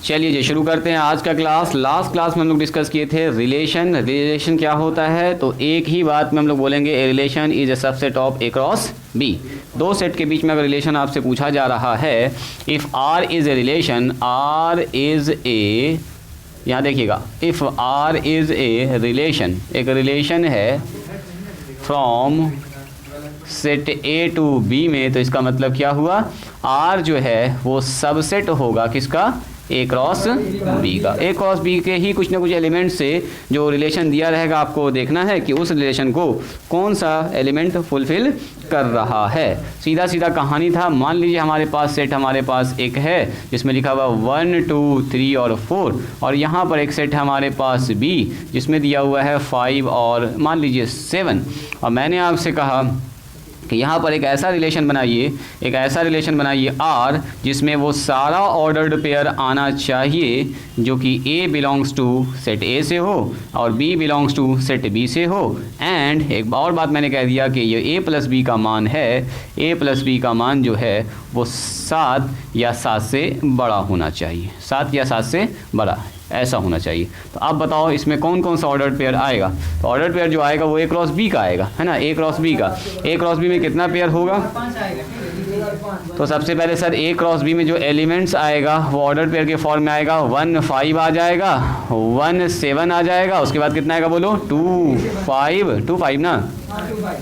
चलिए जी शुरू करते हैं आज का क्लास। लास्ट क्लास में हम लोग डिस्कस किए थे रिलेशन। रिलेशन क्या होता है, तो एक ही बात में हम लोग बोलेंगे a relation is a subset of A cross B. दो सेट के बीच में अगर रिलेशन आपसे पूछा जा रहा है, if R is a relation, R is a, यहाँ देखिएगा, if R is a relation, एक रिलेशन है from set A to B में, तो इसका मतलब क्या हुआ, आर जो है वो सबसेट होगा किसका, ए क्रॉस बी का। ए क्रॉस बी के ही कुछ ना कुछ एलिमेंट से जो रिलेशन दिया रहेगा, आपको देखना है कि उस रिलेशन को कौन सा एलिमेंट फुलफिल कर रहा है। सीधा सीधा कहानी था। मान लीजिए हमारे पास सेट, हमारे पास एक है जिसमें लिखा हुआ 1 2 3 और 4, और यहाँ पर एक सेट है हमारे पास बी जिसमें दिया हुआ है 5 और मान लीजिए 7। और मैंने आपसे कहा कि यहाँ पर एक ऐसा रिलेशन बनाइए, एक ऐसा रिलेशन बनाइए आर, जिसमें वो सारा ऑर्डर्ड पेयर आना चाहिए जो कि A belongs to set A से हो और B belongs to set B से हो। एंड एक और बात मैंने कह दिया कि ये ए प्लस बी का मान है, ए प्लस बी का मान जो है वो 7 या 7 से बड़ा होना चाहिए, 7 या 7 से बड़ा ऐसा होना चाहिए। तो आप बताओ इसमें कौन कौन सा ऑर्डर्ड पेयर आएगा। तो ऑर्डर्ड पेयर जो आएगा वो ए क्रॉस बी का आएगा, है ना, ए क्रॉस बी का। ए क्रॉस बी में कितना पेयर होगा, तो सबसे पहले सर ए क्रॉस बी में जो एलिमेंट्स आएगा वो ऑर्डर्ड पेयर के फॉर्म में आएगा। 1 5 आ जाएगा, 1 7 आ जाएगा, उसके बाद कितना आएगा बोलो, 2 5 ना,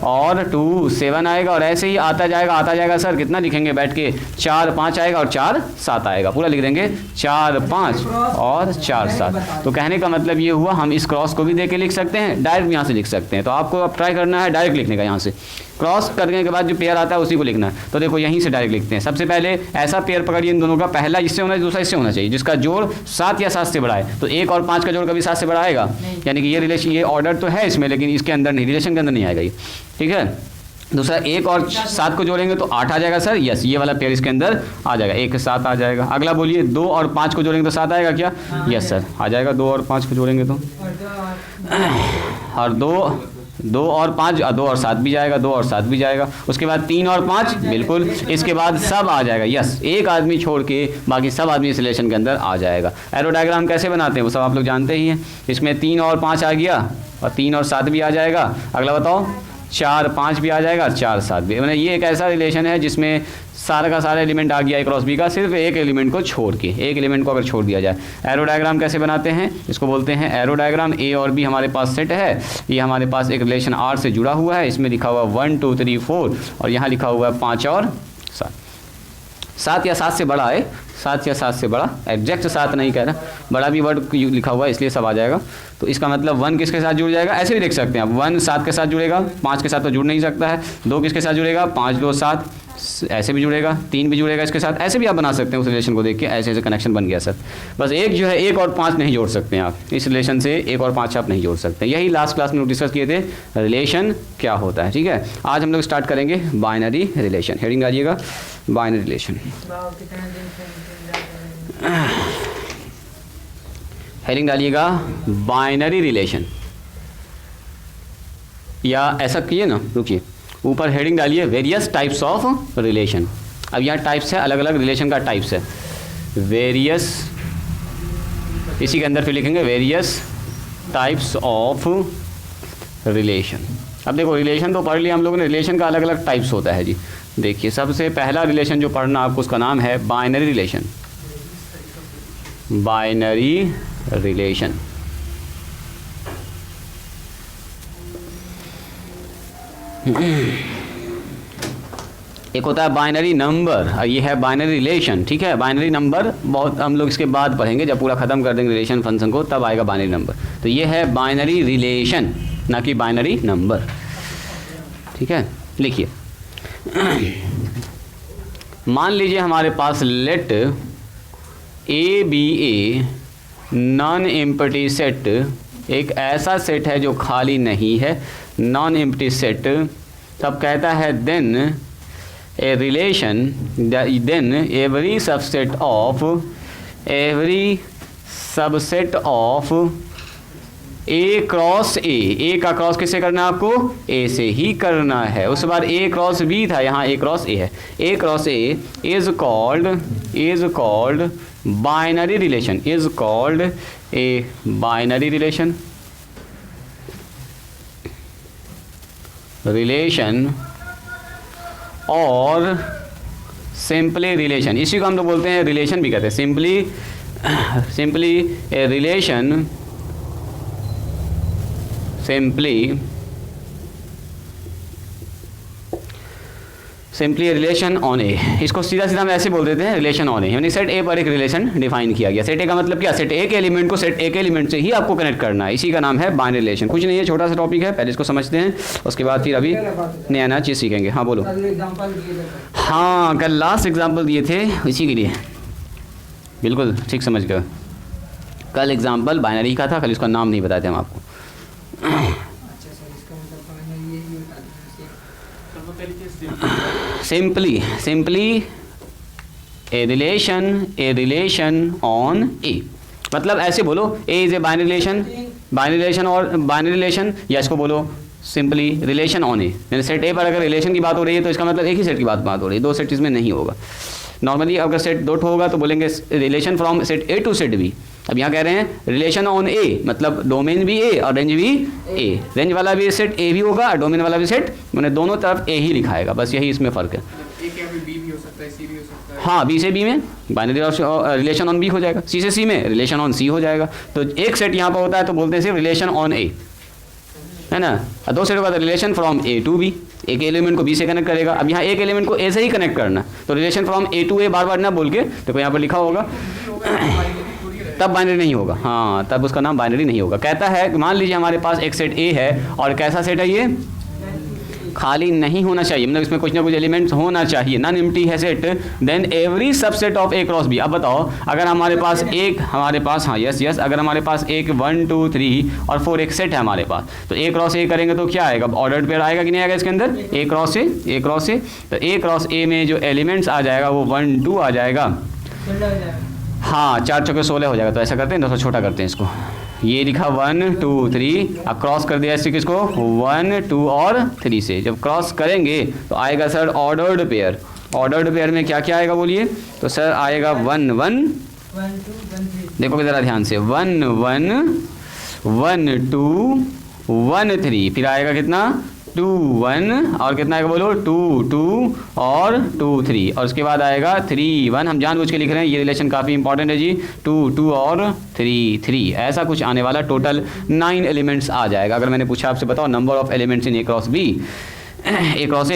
और 2 7 आएगा, और ऐसे ही आता जाएगा सर, कितना लिखेंगे बैठ के, 4 5 आएगा और 4 7 आएगा, पूरा लिख देंगे 4 5 और 4 7। तो कहने का मतलब ये हुआ, हम इस क्रॉस को भी दे के लिख सकते हैं, डायरेक्ट यहाँ से लिख सकते हैं। तो आपको अब ट्राई करना है डायरेक्ट लिखने का, यहाँ से क्रॉस करने के बाद जो पेयर आता है उसी को लिखना है। तो देखो यहीं से डायरेक्ट लिखते हैं। सबसे पहले ऐसा पेयर पकड़िए इन दोनों का, पहला इससे होना चाहिए, दूसरा इससे होना चाहिए, जिसका जोड़ 7 या 7 से बड़ा है। तो 1 और 5 का जोड़ कभी 7 से बड़ा आएगा, यानी कि ये रिलेशन, ये ऑर्डर तो है इसमें लेकिन इसके अंदर नहीं, रिलेशन के अंदर नहीं आएगा ये, ठीक है। दूसरा 1 और 7 को जोड़ेंगे तो 8 आ जाएगा सर, यस, ये वाला पेयर इसके अंदर आ जाएगा, 1 7 आ जाएगा। अगला बोलिए 2 और 5 को जोड़ेंगे तो 7 आएगा क्या, यस सर आ जाएगा, 2 और 5 को जोड़ेंगे तो, और 2 और 5, 2 और 7 भी जाएगा, 2 और 7 भी जाएगा। उसके बाद 3 और 5 बिल्कुल, इसके बाद सब आ जाएगा, यस, एक आदमी छोड़ के बाकी सब आदमी इस रिलेशन के अंदर आ जाएगा। एरो डायग्राम कैसे बनाते हैं वो सब आप लोग जानते ही हैं। इसमें 3 और 5 आ गया, और 3 और 7 भी आ जाएगा। अगला बताओ 4 5 भी आ जाएगा, और 4 7 भी। मैंने ये एक ऐसा रिलेशन है जिसमें सारा का सारा एलिमेंट आ गया ए क्रॉस बी का, सिर्फ एक एलिमेंट को छोड़ के, एक एलिमेंट को अगर छोड़ दिया जाए। एरो डायग्राम कैसे बनाते हैं, इसको बोलते हैं एरो डायग्राम। ए और बी हमारे पास सेट है, ये हमारे पास एक रिलेशन आर से जुड़ा हुआ है, इसमें लिखा हुआ 1 2 3 4, और यहाँ लिखा हुआ है 5 और 7। 7 या 7 से बड़ा है, 7 या 7 से बड़ा, एग्जैक्ट 7 नहीं कह रहा, बड़ा भी वर्ड लिखा हुआ है इसलिए सब आ जाएगा। तो इसका मतलब 1 किसके साथ जुड़ जाएगा, ऐसे भी देख सकते हैं आप, 1 7 के साथ जुड़ेगा, 5 के साथ तो जुड़ नहीं सकता है, 2 किसके साथ जुड़ेगा, 5 2 7 ऐसे भी जुड़ेगा, 3 भी जुड़ेगा इसके साथ, ऐसे भी आप बना सकते हैं उस रिलेशन को देख के, ऐसे ऐसे कनेक्शन बन गया सर। बस एक जो है 1 और 5 नहीं जोड़ सकते हैं आप, इस रिलेशन से 1 और 5 आप नहीं जोड़ सकते। यही लास्ट क्लास में डिस्कस किए थे, रिलेशन क्या होता है, ठीक है। आज हम लोग स्टार्ट करेंगे बाइनरी रिलेशन। हेडिंग डालिएगा बाइनरी रिलेशन, हेडिंग डालिएगा बाइनरी रिलेशन, या ऐसा किए ना, रुकिए, ऊपर हेडिंग डालिए वेरियस टाइप्स ऑफ रिलेशन। अब यहाँ टाइप्स है, अलग अलग रिलेशन का टाइप्स है, वेरियस, इसी के अंदर फिर लिखेंगे वेरियस टाइप्स ऑफ रिलेशन। अब देखो रिलेशन तो पढ़ लिया हम लोगों ने, रिलेशन का अलग अलग टाइप्स होता है जी। देखिए सबसे पहला रिलेशन जो पढ़ना आपको, उसका नाम है बाइनरी रिलेशन। बाइनरी रिलेशन, एक होता है बाइनरी नंबर, और ये है बाइनरी रिलेशन, ठीक है। बाइनरी नंबर बहुत हम लोग इसके बाद पढ़ेंगे, जब पूरा खत्म कर देंगे रिलेशन फंक्शन को तब आएगा बाइनरी नंबर। तो ये है बाइनरी रिलेशन, ना कि बाइनरी नंबर, ठीक है। लिखिए मान लीजिए हमारे पास let A be a non empty set, एक ऐसा सेट है जो खाली नहीं है, नॉन एम्प्टी सेट। तब कहता है then a relation, then every subset of A cross A का क्रॉस किससे करना है आपको, ए से ही करना है। उस बार ए क्रॉस बी था, यहाँ ए क्रॉस ए है। A cross A is called binary relation is called a binary relation, relation और सिंपली रिलेशन, इसी को हम लोग बोलते हैं रिलेशन भी कहते हैं, simply a relation, simply relation on A, इसको सीधा सीधा हम ऐसे बोल देते हैं रिलेशन ऑन ए, यानी सेट ए पर एक रिलेशन डिफाइन किया गया। सेट ए का मतलब क्या, सेट ए के एलिमेंट को सेट ए के एलिमेंट से ही आपको कनेक्ट करना है, इसी का नाम है बाइनरी रिलेशन। कुछ नहीं है, छोटा सा टॉपिक है, पहले इसको समझते हैं, उसके बाद फिर अभी नया नया चीज़ सीखेंगे। हाँ बोलो। हाँ कल लास्ट एग्जाम्पल दिए थे इसी के लिए, बिल्कुल ठीक समझ गए। कल एग्जाम्पल बाइनरी का था, कल इसका नाम नहीं बताए थे हम आपको। सिंपली ए रिलेशन ऑन ए, मतलब ऐसे बोलो ए इज ए बाइनरी रिलेशन और बाइनरी रिलेशन, या इसको बोलो सिंपली रिलेशन ऑन ए। यानी सेट ए पर अगर रिलेशन की बात हो रही है तो इसका मतलब एक ही सेट की बात हो रही है, दो सेट इसमें नहीं होगा। नॉर्मली अगर सेट दो होगा तो बोलेंगे relation from set A to set B. अब यहाँ कह रहे हैं रिलेशन ऑन ए, मतलब डोमेन भी ए और रेंज भी ए, रेंज वाला भी सेट ए भी होगा और डोमेन वाला भी सेट, मैंने दोनों तरफ ए ही लिखाएगा, बस यही इसमें फ़र्क है। हाँ बी से बी में बाइनरी और रिलेशन ऑन बी हो जाएगा, सी से सी में रिलेशन ऑन सी हो जाएगा। तो एक सेट यहाँ पर होता है तो बोलते हैं सिर्फ रिलेशन ऑन ए, है ना। और दो सेट होगा relation from A to B, एक एलिमेंट को बी से कनेक्ट करेगा। अब यहाँ एक एलिमेंट को ए से ही कनेक्ट करना, तो रिलेशन फ्रॉम ए टू ए बार बार ना बोल के देखो यहाँ पर लिखा होगा तब बाइनरी नहीं होगा। हाँ तब उसका नाम बाइनरी नहीं होगा। कहता है मान लीजिए हमारे पास एक सेट ए है और कैसा सेट है ये, खाली नहीं होना चाहिए, मतलब इसमें कुछ ना कुछ एलिमेंट्स होना चाहिए, नॉन एम्प्टी है set, then every subset of A cross B. अब बताओ अगर हमारे पास हाँ यस अगर हमारे पास एक 1 2 3 और 4 एक सेट है हमारे पास, तो ए क्रॉस ए करेंगे तो क्या आएगा, ऑर्डर्ड पेयर आएगा कि नहीं आएगा इसके अंदर, ए क्रॉस ए, तो ए क्रॉस ए में जो एलिमेंट्स आ जाएगा वो 1 2 आ जाएगा। हाँ 4 चौके 16 हो जाएगा। तो ऐसा करते हैं, दोस्तों छोटा करते हैं इसको, ये लिखा 1 2 3, अब क्रॉस कर दिया इससे किसको 1 2 और 3 से। जब क्रॉस करेंगे तो आएगा sir ordered pair. Ordered pair में क्या क्या आएगा बोलिए, तो सर आएगा 1 1, देखोगे ज़रा ध्यान से, 1 1 1 2 1 3, फिर आएगा कितना 2 1 और कितना आएगा बोलो 2 2 और 2 3, और उसके बाद आएगा 3 1। हम जानबूझ के लिख रहे हैं, ये रिलेशन काफ़ी इंपॉर्टेंट है जी, 2 2 और 3 3, ऐसा कुछ आने वाला। टोटल 9 एलिमेंट्स आ जाएगा। अगर मैंने पूछा आपसे बताओ number of elements in A cross B, A cross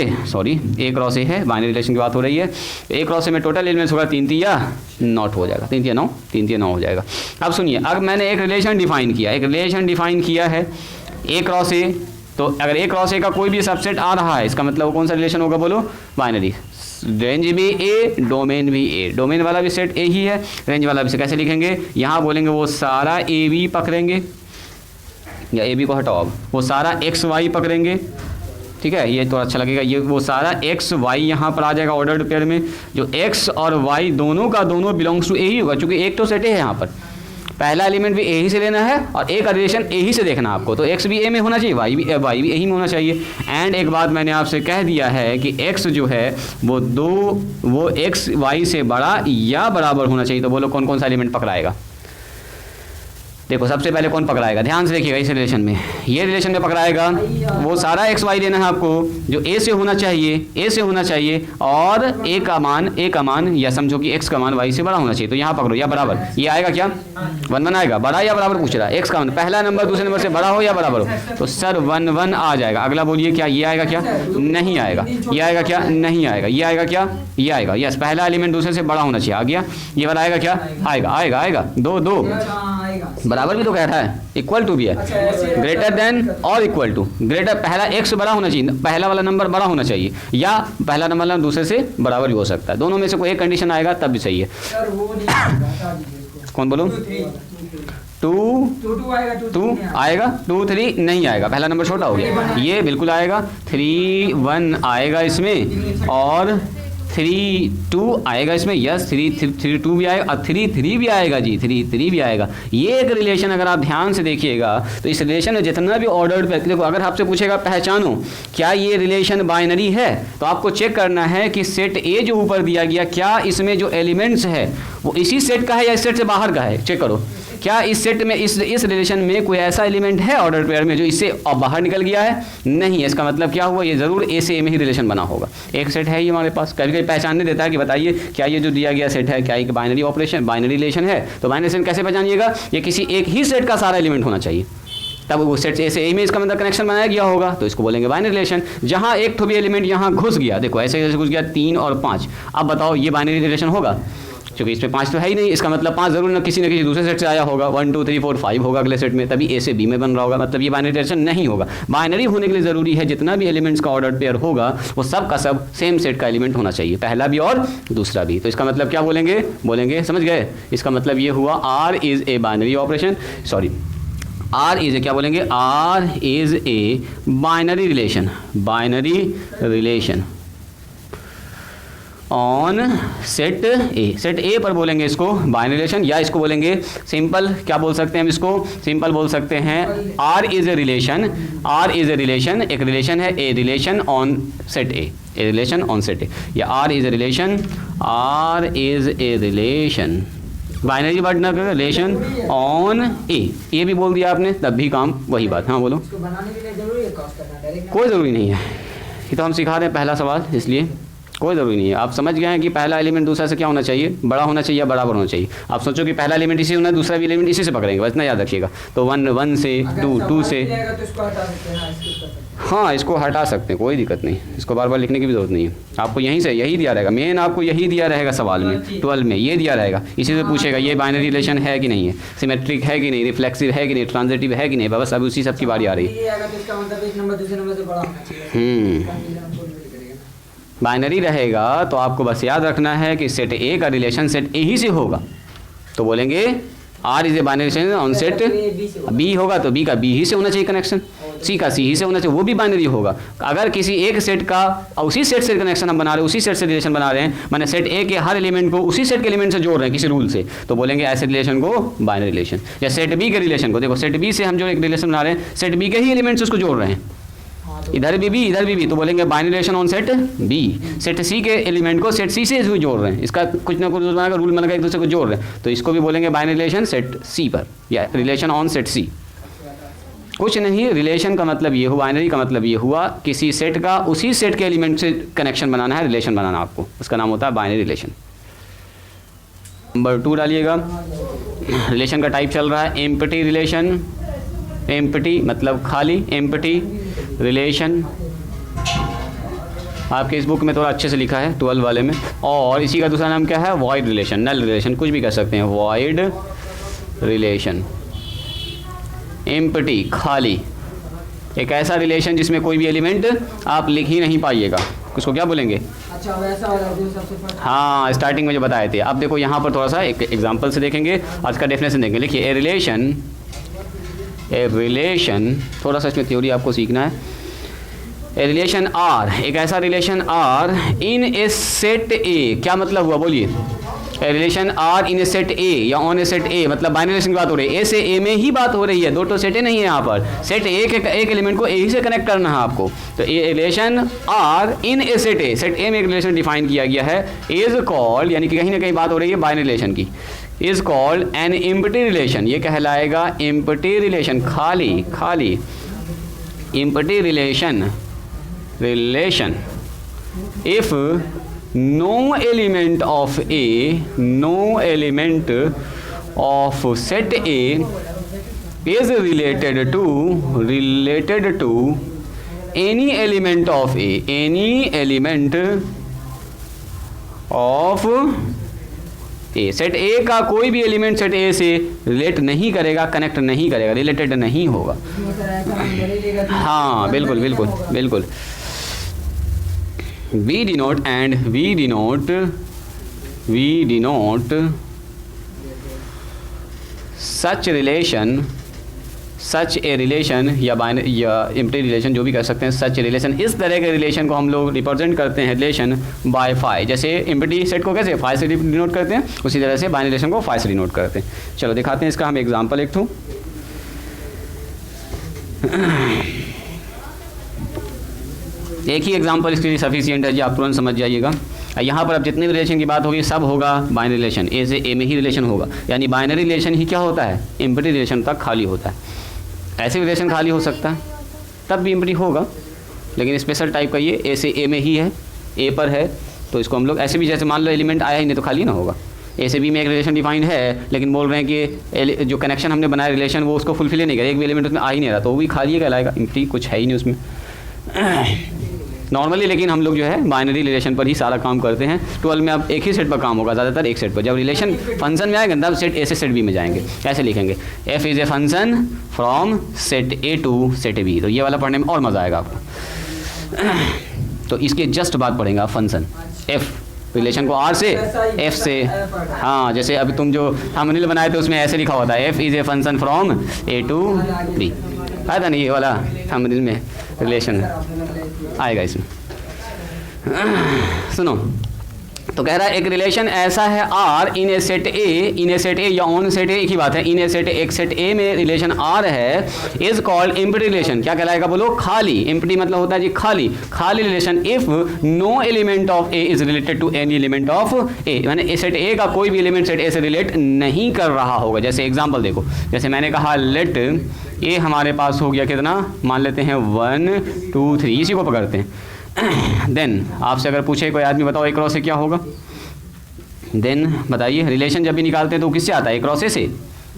A है, बाइनरी रिलेशन की बात हो रही है। ए क्रॉस ए में टोटल एलिमेंट्स होगा 3 3 या 9 हो जाएगा, 3 3 9 हो जाएगा। अब सुनिए, अब मैंने एक रिलेशन डिफाइन किया है ए क्रॉस ए, तो अगर ए क्रॉस ए का कोई भी सबसेट आ रहा है, इसका मतलब वो कौन सा रिलेशन होगा बोलो, बाइनरी। रेंज भी ए, डोमेन भी ए, डोमेन वाला भी सेट ए ही है, रेंज वाला भी से कैसे लिखेंगे, यहाँ बोलेंगे वो सारा ए बी पकड़ेंगे, या ए बी को हटाओ, अब वो सारा एक्स वाई पकड़ेंगे, ठीक है, ये तो अच्छा लगेगा। ये वो सारा एक्स वाई यहाँ पर आ जाएगा ऑर्डर्ड पेयर में, जो एक्स और वाई दोनों का दोनों बिलोंग्स टू ए ही होगा, क्योंकि एक तो सेट है यहाँ पर, पहला एलिमेंट भी ए ही से लेना है और ए का रिलेशन ए ही से देखना आपको, तो एक्स भी ए में होना चाहिए, वाई भी ए ही में होना चाहिए। एंड एक बात मैंने आपसे कह दिया है कि एक्स जो है वो एक्स वाई से बड़ा या बराबर होना चाहिए। तो बोलो कौन कौन सा एलिमेंट पकड़ाएगा, देखो सबसे पहले कौन पकड़ाएगा, ध्यान से देखिएगा इस रिलेशन में, ये रिलेशन में पकड़ाएगा वो सारा एक्स वाई लेना है आपको, जो ए से होना चाहिए और ए का मान या समझो कि एक्स का मान वाई से बड़ा होना चाहिए, तो यहाँ पकड़ो या बराबर, ये आएगा क्या 1 1 आएगा, बड़ा या बराबर पूछ रहा है, एक्स का मान पहला नंबर दूसरे नंबर से बड़ा हो या बराबर हो, तो सर 1 1 आ जाएगा। अगला बोलिए क्या ये आएगा क्या, नहीं आएगा, ये आएगा क्या, नहीं आएगा, ये आएगा क्या, ये आएगा, यस पहला एलिमेंट दूसरे से बड़ा होना चाहिए, आ गया, ये वाला आएगा क्या, आएगा 2 2 बराबर भी तो कह रहा है, इक्वल टू भी है, ग्रेटर देन और इक्वल टू, ग्रेटर पहला एक्स बड़ा होना चाहिए, पहला वाला नंबर बड़ा होना चाहिए, या पहला नंबर दूसरे से बराबर भी हो सकता है, दोनों में से कोई एक कंडीशन आएगा तब भी सही है। कौन बोलो 2 आएगा, 2 3 नहीं आएगा, पहला नंबर छोटा हो गया, ये बिल्कुल आएगा, 3 1 आएगा इसमें और 3 आएगा इसमें, यस 3 भी आएगा और 3 भी आएगा जी, 3 भी आएगा। ये एक रिलेशन अगर आप ध्यान से देखिएगा तो इस रिलेशन में जितना भी ऑर्डर्ड पे, देखो अगर आपसे पूछेगा पहचानो क्या ये रिलेशन बाइनरी है, तो आपको चेक करना है कि सेट ए जो ऊपर दिया गया क्या इसमें जो एलिमेंट्स है वो इसी सेट का है या इस सेट से बाहर का है। चेक करो क्या इस सेट में इस रिलेशन में कोई ऐसा एलिमेंट है ऑर्डर पेयर में जो इससे बाहर निकल गया है, नहीं है। इसका मतलब क्या हुआ, ये जरूर ए से ए में ही रिलेशन बना होगा। एक सेट है ये हमारे पास, कभी कभी पहचानने देता है कि बताइए क्या ये जो दिया गया सेट है क्या एक बाइनरी ऑपरेशन बाइनरी रिलेशन है, तो बाइनरी रिलेशन कैसे पहचानिएगा, ये किसी एक ही सेट का सारा एलिमेंट होना चाहिए, तब वो सेट ए से ए में इसका मतलब कनेक्शन बनाया गया होगा, तो इसको बोलेंगे बाइनरी रिलेशन। जहाँ एक भी एलिमेंट यहाँ घुस गया, देखो ऐसे ऐसे घुस गया 3 और 5, अब बताओ ये बाइनरी रिलेशन होगा, क्योंकि इसमें 5 तो है ही नहीं, इसका मतलब 5 जरूर ना किसी न किसी दूसरे सेट से आया होगा, 1 2 3 4 5 होगा अगले सेट में, तभी ए से बी में बन रहा होगा, मतलब ये बाइनरी रिलेशन नहीं होगा। बाइनरी होने के लिए ज़रूरी है जितना भी एलिमेंट्स का ऑर्डर पेयर होगा वो सब का सब सेम सेट का एलिमेंट होना चाहिए, पहला भी और दूसरा भी। तो इसका मतलब क्या बोलेंगे समझ गए, इसका मतलब ये हुआ R is a binary operation, sorry R is a क्या बोलेंगे, R is a binary relation on set A. Set A पर बोलेंगे इसको बाइनरी रिलेशन, या इसको बोलेंगे सिंपल, क्या बोल सकते हैं हम इसको, सिंपल बोल सकते हैं आर इज़ ए रिलेशन, एक रिलेशन है, a relation on set A relation on set A, या R is a relation binary word ना कर, रिलेशन ऑन ए, ये भी बोल दिया आपने तब भी काम वही बात। हाँ बोलो, कोई ज़रूरी नहीं है, ये तो हम सिखा रहे हैं पहला सवाल, इसलिए कोई ज़रूरी नहीं है। आप समझ गए हैं कि पहला एलिमेंट दूसरा से क्या होना चाहिए, बड़ा होना चाहिए या बराबर होना चाहिए। आप सोचो कि पहला एलिमेंट इसी होना है, दूसरा भी एलिमेंट इसी से पकड़ेंगे, बस इतना याद रखिएगा। तो 1 से 2 से, हाँ इसको हटा सकते हैं, कोई दिक्कत नहीं, इसको बार बार लिखने की भी जरूरत नहीं है। आपको यहीं से यही दिया रहेगा, मेन आपको यही दिया रहेगा सवाल में 12 में, ये दिया रहेगा, इसी से पूछेगा ये बाइनरी रिलेशन है कि नहीं है, सिमेट्रिक है कि नहीं, रिफ्लेक्सिव है कि नहीं, ट्रांजिटिव है कि नहीं, बस अभी उसी सब की बारी आ रही है। बाइनरी रहेगा तो आपको बस याद रखना है कि सेट ए का रिलेशन सेट ए ही से होगा, तो बोलेंगे R is a binary relation on set B होगा, तो बी का बी ही से होना चाहिए कनेक्शन, सी का सी ही से होना चाहिए, वो भी बाइनरी होगा। अगर किसी एक सेट का उसी सेट से कनेक्शन हम बना रहे हैं, उसी सेट से रिलेशन बना रहे हैं, मैंने सेट ए के हर एलिमेंट को उसी सेट के एलिमेंट से जोड़ रहे हैं किसी रूल से, तो बोलेंगे ऐसे रिलेशन को बाइनरी रिलेशन। या सेट बी के रिलेशन को, देखो सेट बी से हम जो एक रिलेशन बना रहे हैं, सेट बी के ही एलिमेंट्स उसको जोड़ रहे हैं, इधर भी इधर भी, तो बोलेंगे binary relation on set B. Set C के एलिमेंट को सेट सी से जोड़ रहे हैं, इसका कुछ ना कुछ रूल बनाकर एक दूसरे को जोड़ रहे हैं, तो इसको भी बोलेंगे बाइनरी रिलेशन सेट सी पर, या रिलेशन ऑन सेट सी। कुछ नहीं, रिलेशन का मतलब ये हुआ, बाइनरी का मतलब ये हुआ किसी सेट का उसी सेट के एलिमेंट से कनेक्शन बनाना है, रिलेशन बनाना आपको, उसका नाम होता है बाइनरी रिलेशन। नंबर 2 डालिएगा, रिलेशन का टाइप चल रहा है एम्प्टी रिलेशन, एम्प्टी मतलब खाली, एम्प्टी रिलेशन आपके इस बुक में थोड़ा अच्छे से लिखा है 12 वाले में, और इसी का दूसरा नाम क्या है, वॉइड रिलेशन, नल रिलेशन, कुछ भी कह सकते हैं, वॉइड रिलेशन। एम्प्टी खाली, एक ऐसा रिलेशन जिसमें कोई भी एलिमेंट आप लिख ही नहीं पाइएगा, उसको क्या बोलेंगे। अच्छा वैसा वाला जो सबसे फर्स्ट, हाँ स्टार्टिंग में जो बताए थे। अब देखो यहाँ पर थोड़ा सा एक एग्जांपल से देखेंगे, आज का डेफिनेशन देखेंगे। लिखिए ए रिलेशन, थोड़ा सा इसमें थ्योरी आपको सीखना है। ए रिलेशन आर, एक ऐसा relation R in a set A, क्या मतलब हुआ बोलिए। A relation R in a set A या ऑन ए सेट ए, मतलब बाइनरी रिलेशन की बात हो रही है, ए से ए में ही बात हो रही है, दो तो सेट नहीं है यहाँ पर, सेट ए के एक एलिमेंट को ए ही से कनेक्ट करना है आपको। तो a relation R in a set A, set A में एक रिलेशन डिफाइन किया गया है, इज कॉल्ड, यानी कि कहीं ना कहीं बात हो रही है बाइनरी रिलेशन की, is called an empty relation, ये कहलाएगा एम्प्टी रिलेशन, खाली खाली empty relation if no element of A, no element of set A is related to any element of A, any element of A, set ए का कोई भी element set A से relate नहीं करेगा, कनेक्ट नहीं करेगा, रिलेटेड नहीं होगा। हाँ बिल्कुल बिल्कुल बिल्कुल। we denote such relation such a relation या एम्प्टी रिलेशन जो भी कर सकते हैं, सच रिलेशन, इस तरह के रिलेशन को हम लोग रिप्रेजेंट करते हैं रिलेशन बाय फाई। जैसे एम्प्टी सेट को कैसे फाई से डिनोट करते हैं, उसी तरह से बाइनरी रिलेशन को फाई से डिनोट करते हैं। चलो दिखाते हैं इसका हम एग्जांपल एक तो एक ही एग्जांपल इसके लिए सफिशिएंट है जी, आप तुरंत समझ जाइएगा। यहाँ पर अब जितने भी रिलेशन की बात होगी सब होगा बाइनरी रिलेशन, ए से ए में ही रिलेशन होगा, यानी बाइनरी रिलेशन ही क्या होता है, एम्प्टी रिलेशन तक खाली होता है। ऐसे रिलेशन खाली हो सकता है तब भी एम्प्टी होगा, लेकिन स्पेशल टाइप का ये ए से ए में ही है, ए पर है तो इसको हम लोग ऐसे भी, जैसे मान लो एलिमेंट आया ही नहीं तो खाली ना होगा। ए से बी में एक रिलेशन डिफाइंड है, लेकिन बोल रहे हैं कि जो कनेक्शन हमने बनाया रिलेशन वो उसको फुलफिल नहीं करेगा, एक भी एलिमेंट उसमें आ ही नहीं रहा, तो वो भी खाली कहलाएगा, एम्प्टी कुछ है ही नहीं उसमें नॉर्मली। लेकिन हम लोग जो है बाइनरी रिलेशन पर ही सारा काम करते हैं। 12 में अब एक ही सेट पर काम होगा, ज़्यादातर एक सेट पर। जब रिलेशन फंक्शन में आएगा तब सेट ए से सेट बी में जाएंगे। कैसे लिखेंगे, f is a function from set A to set B, तो ये वाला पढ़ने में और मज़ा आएगा आपको। तो इसके जस्ट बाद पढ़ेंगे आप फंक्शन एफ, रिलेशन को आर से एफ से, हाँ जैसे अभी तुम जो थंबनेल बनाए थे उसमें ऐसे लिखा होता है f is a function from A to B, आया था नहीं ये वाला थंबनेल में रिलेशन आएगा इसमें। सुनो, तो कह रहा है एक रिलेशन ऐसा है are in a set A या ऑन सेट ए, एक ही बात है, इन ए सेट एक सेट ए में रिलेशन आर है, इज कॉल्ड एम्प्टी रिलेशन। क्या कहलाएगा बोलो, खाली। एम्प्टी मतलब होता है जी खाली, खाली relation if no element of A is related to any element of A, यानी सेट ए का कोई भी एलिमेंट सेट ए से रिलेट नहीं कर रहा होगा। जैसे एग्जाम्पल देखो, जैसे मैंने कहा लेट ए हमारे पास हो गया कितना, मान लेते हैं 1 2 3, इसी को पकड़ते हैं। देन आपसे अगर पूछे कोई आदमी बताओ ए क्रॉस ए क्या होगा, देन बताइए, रिलेशन जब भी निकालते हैं तो किससे आता है, ए क्रॉस ए से,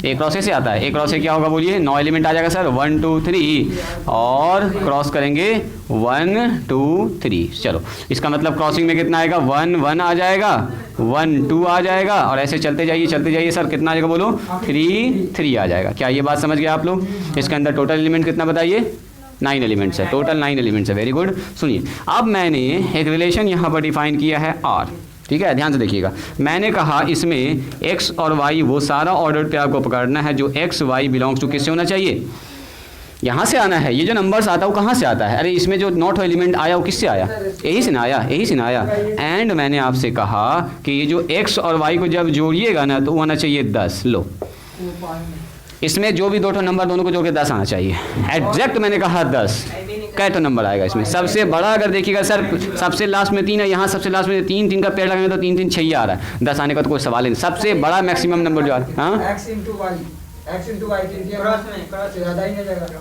ए क्रॉस ए से आता है। ए क्रॉस ए क्या होगा बोलिए, 9 एलिमेंट आ जाएगा सर, 1 2 3 और क्रॉस करेंगे 1 2 3। चलो इसका मतलब क्रॉसिंग में कितना आएगा, 1 1 आ जाएगा, 1 2 आ जाएगा, और ऐसे चलते जाइए सर, कितना आ जाएगा बोलो, 3 3 आ जाएगा। क्या ये बात समझ गए आप लोग। इसके अंदर टोटल एलिमेंट कितना बताइए, 9 एलिमेंट्स है, टोटल 9 एलिमेंट्स है। Very good. सुनिए, अब मैंने एक रिलेशन यहाँ पर डिफाइन किया है आर, ठीक है, ध्यान से देखिएगा। मैंने कहा इसमें x और y वो सारा ऑर्डर पे आपको पकड़ना है, जो x y बिलोंग्स टू किससे होना चाहिए, यहाँ से आना है। ये जो नंबर्स आता है वो कहाँ से आता है, अरे इसमें जो नॉट एलिमेंट आया वो किससे आया, यही से ना आया, यही से ना आया। एंड मैंने आपसे कहा कि ये जो x और y को जब जोड़िएगा ना तो वो आना चाहिए 10। लो इसमें जो भी दो ठो नंबर दोनों को जोड़ के 10 आना चाहिए, एग्जैक्ट मैंने कहा 10। कै तो नंबर आएगा इसमें, सबसे बड़ा अगर देखिएगा सर, सबसे लास्ट में 3 है, यहाँ सबसे लास्ट में 3 3 का पेड़ लगाएंगे तो 3 3 6 ही आ रहा है, 10 आने का तो कोई सवाल ही नहीं। सबसे बड़ा मैक्सिमम नंबर जो आ रहा है,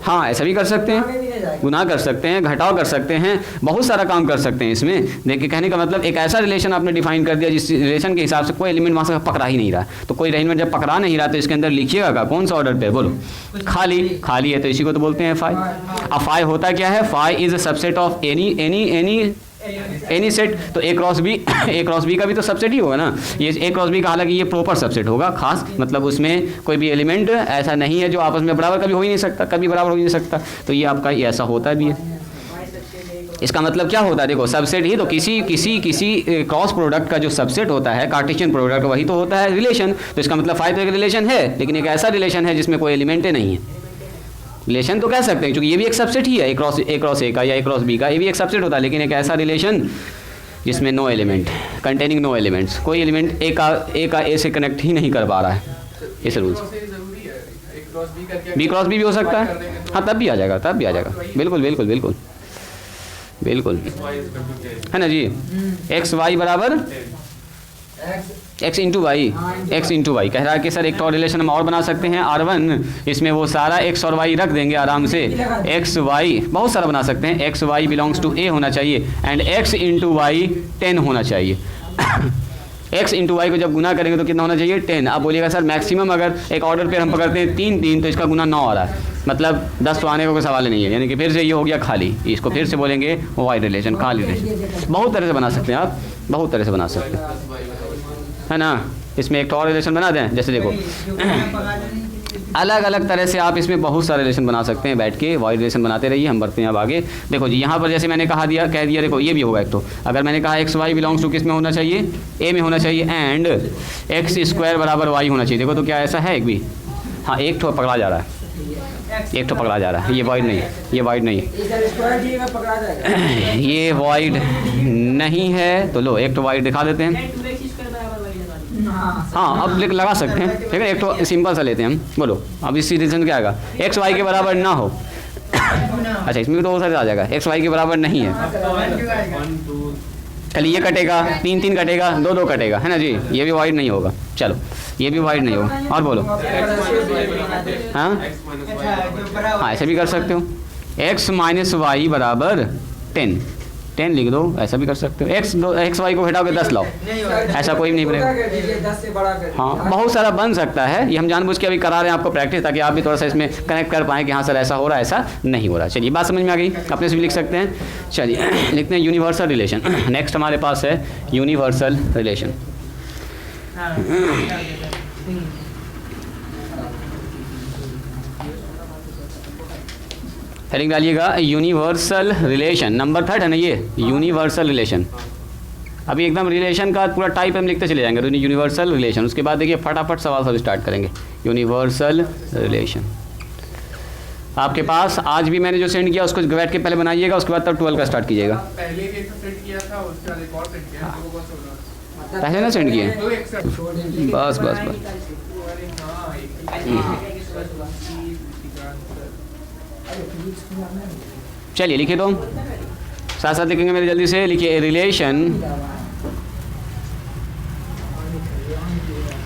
हाँ ऐसा भी कर सकते हैं, गुना कर सकते हैं, घटाव कर सकते हैं, बहुत सारा काम कर सकते हैं इसमें। देखिए कहने का मतलब एक ऐसा रिलेशन आपने डिफाइन कर दिया जिस रिलेशन के हिसाब से कोई एलिमेंट वहाँ से पकड़ा ही नहीं रहा। तो कोई एलिमेंट जब पकड़ा नहीं रहा तो इसके अंदर लिखिएगा कौन सा ऑर्डर पे, बोलो खाली। खाली है तो इसी को तो बोलते हैं फाई। अब फाई होता क्या है, phi is a subset of any set. तो ए क्रॉस बी का भी तो सबसेट ही होगा ना, ये ए क्रॉस बी का, हालांकि ये प्रॉपर सबसेट होगा, खास मतलब उसमें कोई भी एलिमेंट ऐसा नहीं है जो आपस में बराबर कभी हो ही नहीं सकता, कभी बराबर हो ही नहीं सकता। तो ये आपका ये ऐसा होता भी है। इसका मतलब क्या होता है, देखो सबसेट ही तो किसी क्रॉस प्रोडक्ट का जो सबसेट होता है, कार्टेशियन प्रोडक्ट, वही तो होता है रिलेशन। तो इसका मतलब फाई तो एक रिलेशन है, लेकिन एक ऐसा रिलेशन है जिसमें कोई एलिमेंट नहीं है। रिलेशन तो कह सकते हैं क्योंकि ये भी एक सबसेट ही है, ए क्रॉस ए का या ए क्रॉस बी का, ये भी एक सबसेट होता है, लेकिन एक ऐसा रिलेशन जिसमें no element, containing no elements, कोई एलिमेंट ए का ए से कनेक्ट ही नहीं कर पा रहा है। इस रूल बी क्रॉस बी भी हो सकता है, हाँ तब भी आ जाएगा, बिल्कुल है ना जी। एक्स वाई बराबर x इंटू वाई कह रहा है कि सर एक और रिलेशन हम और बना सकते हैं R1, इसमें वो सारा x और y रख देंगे आराम से, x y बहुत सारा बना सकते हैं, x y belongs to a होना चाहिए एंड x इंटू वाई 10 होना चाहिए। x इंटू वाई को जब गुना करेंगे तो कितना होना चाहिए, 10। आप बोलिएगा सर मैक्सिमम अगर एक ऑर्डर पे हम पकड़ते हैं 3 3 तो इसका गुना 9 आ रहा है, मतलब 10 तो आने का कोई सवाल नहीं है, यानी कि फिर से ये हो गया खाली। इसको फिर से बोलेंगे वाई रिलेशन, खाली रिलेशन। बहुत तरह से बना सकते हैं आप, बहुत तरह से बना सकते हैं, है ना। इसमें एक और रिलेशन बना दें, जैसे देखो अलग अलग तरह से आप इसमें बहुत सारे रिलेशन बना सकते हैं, बैठ के वाई रिलेशन बनाते रहिए, हम बढ़ते हैं अब आगे। देखो जी यहाँ पर जैसे मैंने कह दिया, देखो ये भी होगा एक तो, अगर मैंने कहा एक्स वाई बिलोंग्स टू किस में होना चाहिए, ए में होना चाहिए, एंड एक्स स्क्वायर बराबर वाई होना चाहिए। देखो तो क्या ऐसा है एक भी, हाँ एक तो पकड़ा जा रहा है, एक तो पकड़ा जा रहा है, ये वाइड नहीं है, ये वाइड नहीं है, इधर स्क्वायर डी में पकड़ा जाएगा। ये वाइड नहीं है, तो लो एक तो वाइड दिखा देते हैं। हाँ अब लगा सकते हैं, ठीक है। एक तो सिंपल सा लेते हैं हम, बोलो अब इसी रीजन क्या आएगा, एक्स वाई के बराबर ना हो। अच्छा इसमें भी तो बहुत सारे आ जाएगा, एक्स वाई के बराबर नहीं है, चलिए ये कटेगा, 3 3 कटेगा, 2 2 कटेगा, है ना जी। ये भी वाइड नहीं होगा, चलो ये भी वाइड नहीं होगा। और बोलो, हाँ हाँ ऐसे भी कर सकते हो, x माइनस वाई बराबर 10 10 लिख दो, ऐसा भी कर सकते हो। एक्स वाई को घटाओ के 10 लाओ, ऐसा कोई नहीं बनेगा। 10 से बड़ा कर हाँ बहुत सारा बन सकता है, ये हम जानबूझ के अभी करा रहे हैं आपको प्रैक्टिस, ताकि आप भी थोड़ा सा इसमें कनेक्ट कर पाएँ कि हाँ सर ऐसा हो रहा है, ऐसा नहीं हो रहा। चलिए बात समझ में आ गई, अपने से भी लिख सकते हैं। चलिए लिखते हैं यूनिवर्सल रिलेशन। नेक्स्ट हमारे पास है यूनिवर्सल रिलेशन। हेडिंग डालिएगा यूनिवर्सल रिलेशन, नंबर 3 है ना ये, यूनिवर्सल रिलेशन। अभी एकदम रिलेशन का पूरा टाइप हम लिखते चले जाएंगे, यूनिवर्सल रिलेशन। उसके बाद देखिए फटाफट सवाल सब स्टार्ट करेंगे। यूनिवर्सल रिलेशन आपके पास आज भी मैंने जो सेंड किया उसको बैठ के पहले बनाइएगा, उसके बाद तब 12 का स्टार्ट कीजिएगा। पहले एक सेंड किया था, उसके बाद एक और सेंड किया, तो वो कौन सा होगा? पहले ना सेंड किए, दो एक सेंड। बस बस बस। अरे हाँ, चलिए लिखिए तो साथ साथ लिखेंगे मेरे, जल्दी से लिखिए। Relation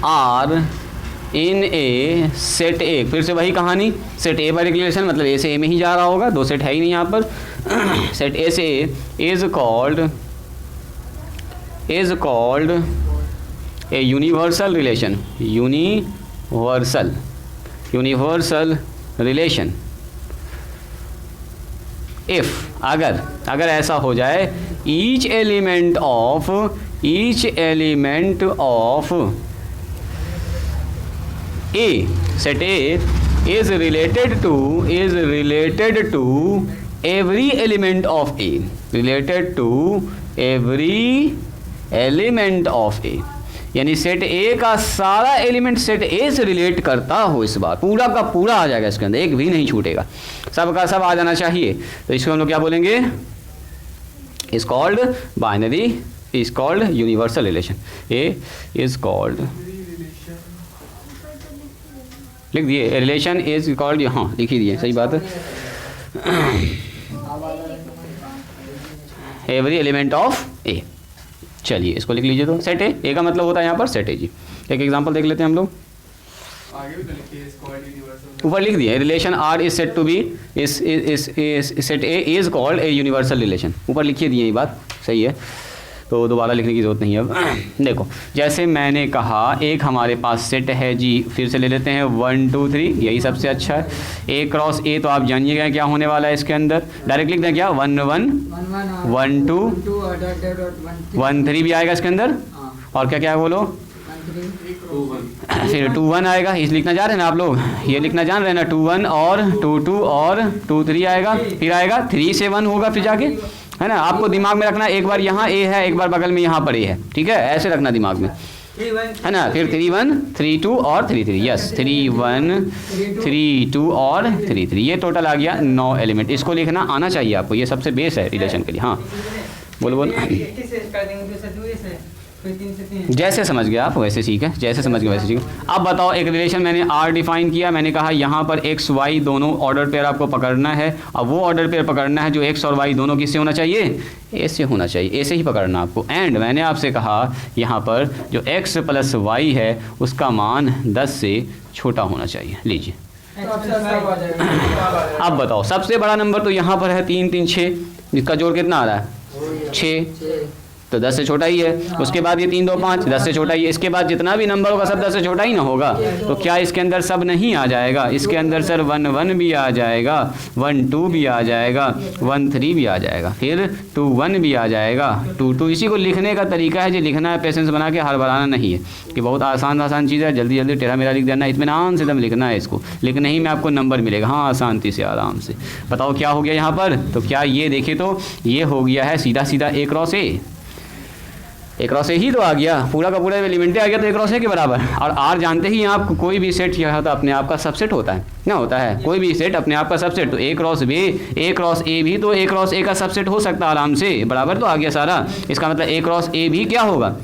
R in a set A, फिर से वही कहानी, सेट ए बाय रिलेशन, मतलब ए से ए में ही जा रहा होगा, 2 सेट है ही नहीं यहाँ पर। सेट ए से A is called a universal relation. Universal relation if, अगर ऐसा हो जाए, each element of A, set A is related to every element of A, related to every element of A, यानी सेट ए का सारा element set A से relate करता हो। इस बार पूरा का पूरा आ जाएगा इसके अंदर, एक भी नहीं छूटेगा, सब का सब आ जाना चाहिए। तो इसको हम लोग क्या बोलेंगे, is called binary, is called universal relation. A is called, लिख दिए, रिलेशन इज कॉल्ड, हाँ लिख ही दिए, सही बात है। एवरी एलिमेंट ऑफ ए, चलिए इसको लिख लीजिए। तो सेट ए का मतलब होता है यहाँ पर सेट ए जी। एक एग्जांपल देख लेते हैं हम लोग, आगे भी तो लिखिए, इज कॉल्ड यूनिवर्सल। ऊपर लिख दिए, relation R is set to B, is set A is called a universal relation, ऊपर लिखिए दिए, ये बात सही है, तो दोबारा लिखने की ज़रूरत नहीं है अब। देखो जैसे मैंने कहा, एक हमारे पास सेट है जी, फिर से ले लेते हैं 1 2 3, यही सबसे अच्छा है। ए क्रॉस ए तो आप जानिएगा क्या होने वाला है इसके अंदर, डायरेक्ट लिख दें क्या, 1 1 1 2 1 3 भी आएगा इसके अंदर, और क्या क्या बोलो, फिर 2 1 आएगा। इस लिखना जा रहे हैं ना आप लोग, ये लिखना जान रहे हैं ना, 2 1 और 2 2 और 2 3 आएगा, फिर आएगा 3 से 1 होगा, फिर जाके, है ना। आपको दिमाग में रखना, एक बार यहाँ ए है, एक बार बगल में यहाँ पर ए है, ठीक है, ऐसे रखना दिमाग में, है ना। फिर 3 1 3 2 और 3 3, यस 3 1 3 2 और 3 3, ये टोटल आ गया 9 एलिमेंट। इसको लिखना आना चाहिए आपको, ये सबसे बेस है रिलेशन के लिए। हाँ बोलो जैसे समझ गया आप वैसे ठीक है, जैसे समझ गए वैसे ठीक है। अब बताओ, एक रिलेशन मैंने आर डिफाइन किया, मैंने कहा यहाँ पर एक्स वाई दोनों ऑर्डर पेयर आपको पकड़ना है। अब वो ऑर्डर पेयर पकड़ना है जो एक्स और वाई दोनों किससे होना चाहिए, ए से होना चाहिए, ए से ही पकड़ना आपको। एंड मैंने आपसे कहा यहाँ पर जो एक्स प्लस वाई है उसका मान 10 से छोटा होना चाहिए। लीजिए अब बताओ, सबसे बड़ा नंबर तो यहाँ पर है 3 3 6, जिसका जोड़ कितना आ रहा है 6, तो 10 से छोटा ही है। उसके बाद ये 3 2 5, 10 से छोटा ही है। इसके बाद जितना भी नंबर होगा सब 10 से छोटा ही ना होगा, तो क्या इसके अंदर सब नहीं आ जाएगा, इसके अंदर सर 1 1 भी आ जाएगा, 1 2 भी आ जाएगा, 1 3 भी आ जाएगा, फिर 2 1 भी आ जाएगा, 2 2। इसी को लिखने का तरीका है, जो लिखना है पेशेंस बना के, हड़बड़ाना नहीं है, कि बहुत आसान चीज़ है, जल्दी जल्दी टेढ़ा मेरा लिख देना, इत्मीनान से एकदम लिखना है इसको, लिखने ही में आपको नंबर मिलेगा, हाँ शांति से आराम से। बताओ क्या हो गया यहाँ पर, तो क्या ये देखे तो ये हो गया है सीधा सीधा ए क्रॉस ए, ए क्रॉस ए ही तो आ गया, पूरा का पूरा एलिमेंट आ गया तो ए क्रॉस ए के बराबर। और आर जानते ही आप कोई भी सेट यह तो अपने आप का सबसेट होता है ना, होता है कोई भी सेट अपने आप का सबसेट। तो ए क्रॉस ए भी तो ए क्रॉस ए का सबसेट हो सकता है आराम से, बराबर तो आ गया सारा। इसका मतलब ए क्रॉस ए भी क्या होगा,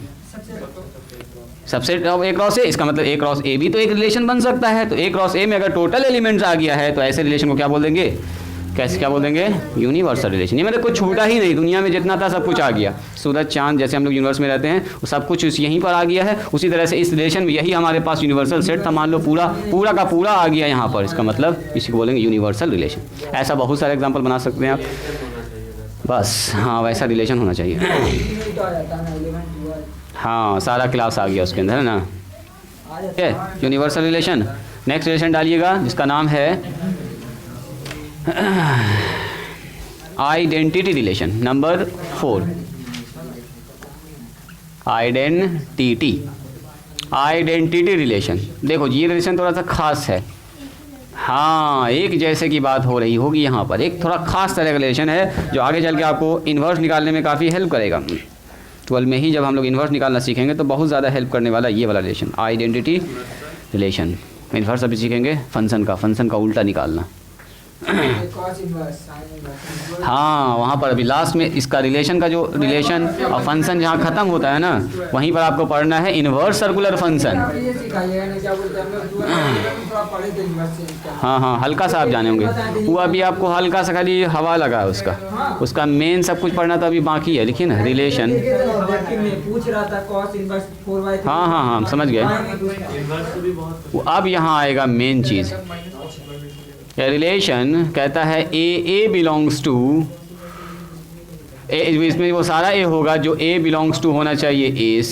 सबसेट ऑफ ए क्रॉस ए। इसका मतलब ए क्रॉस ए भी तो एक रिलेशन बन सकता है। तो ए क्रॉस ए में अगर टोटल एलिमेंट्स आ गया है तो ऐसे रिलेशन को क्या बोल देंगे, कैसे क्या बोल देंगे, यूनिवर्सल रिलेशन। ये मतलब कुछ छूटा ही नहीं, दुनिया में जितना था सब कुछ आ गया। सूरज चांद जैसे हम लोग यूनिवर्स में रहते हैं वो सब कुछ यहीं पर आ गया है, उसी तरह से इस रिलेशन में यही हमारे पास यूनिवर्सल सेट था। मान लो पूरा का पूरा आ गया यहाँ पर, इसका मतलब इसी को बोलेंगे यूनिवर्सल रिलेशन। ऐसा बहुत सारे एग्जाम्पल बना सकते हैं आप, बस हाँ वैसा रिलेशन होना चाहिए। तो आ जाता है ना एलिमेंट हुआ हाँ सारा क्लास आ गया उसके अंदर है ना, आ ठीक जाता है। है। यूनिवर्सल रिलेशन, नेक्स्ट रिलेशन डालिएगा जिसका नाम है identity relation, number 4। Identity relation. देखो ये रिलेशन थोड़ा सा खास है, हाँ एक जैसे की बात हो रही होगी यहाँ पर, एक थोड़ा खास तरह का रिलेशन है जो आगे चल के आपको इन्वर्स निकालने में काफ़ी हेल्प करेगा। 12 में ही जब हम लोग इन्वर्स निकालना सीखेंगे तो बहुत ज़्यादा हेल्प करने वाला ये वाला रिलेशन, आइडेंटिटी रिलेशन। इन्वर्स अभी सीखेंगे फंक्शन का उल्टा निकालना। cos inverse, sin inverse, हाँ वहाँ पर अभी लास्ट में इसका रिलेशन का जो रिलेशन और फंक्शन जहाँ ख़त्म होता है ना, वहीं पर आपको पढ़ना है इन्वर्स सर्कुलर फंक्शन। आप ये सिखाइएगा ना, क्या बोलते हैं हम लोग थोड़ा पढ़े थे inverse से इसका। हाँ हल्का सा आप जाने होंगे, वो अभी आपको हल्का सा खाली हवा लगा है उसका मेन सब कुछ पढ़ना तो अभी बाकी है। लिखिए ना रिलेशन, मैं पूछ रहा था cos inverse 4/3। हाँ समझ गए। वो अब यहाँ आएगा मेन चीज़, रिलेशन कहता है ए बिलोंग्स टू ए, इसमें वो सारा ए होगा जो ए बिलोंग्स टू होना चाहिए ए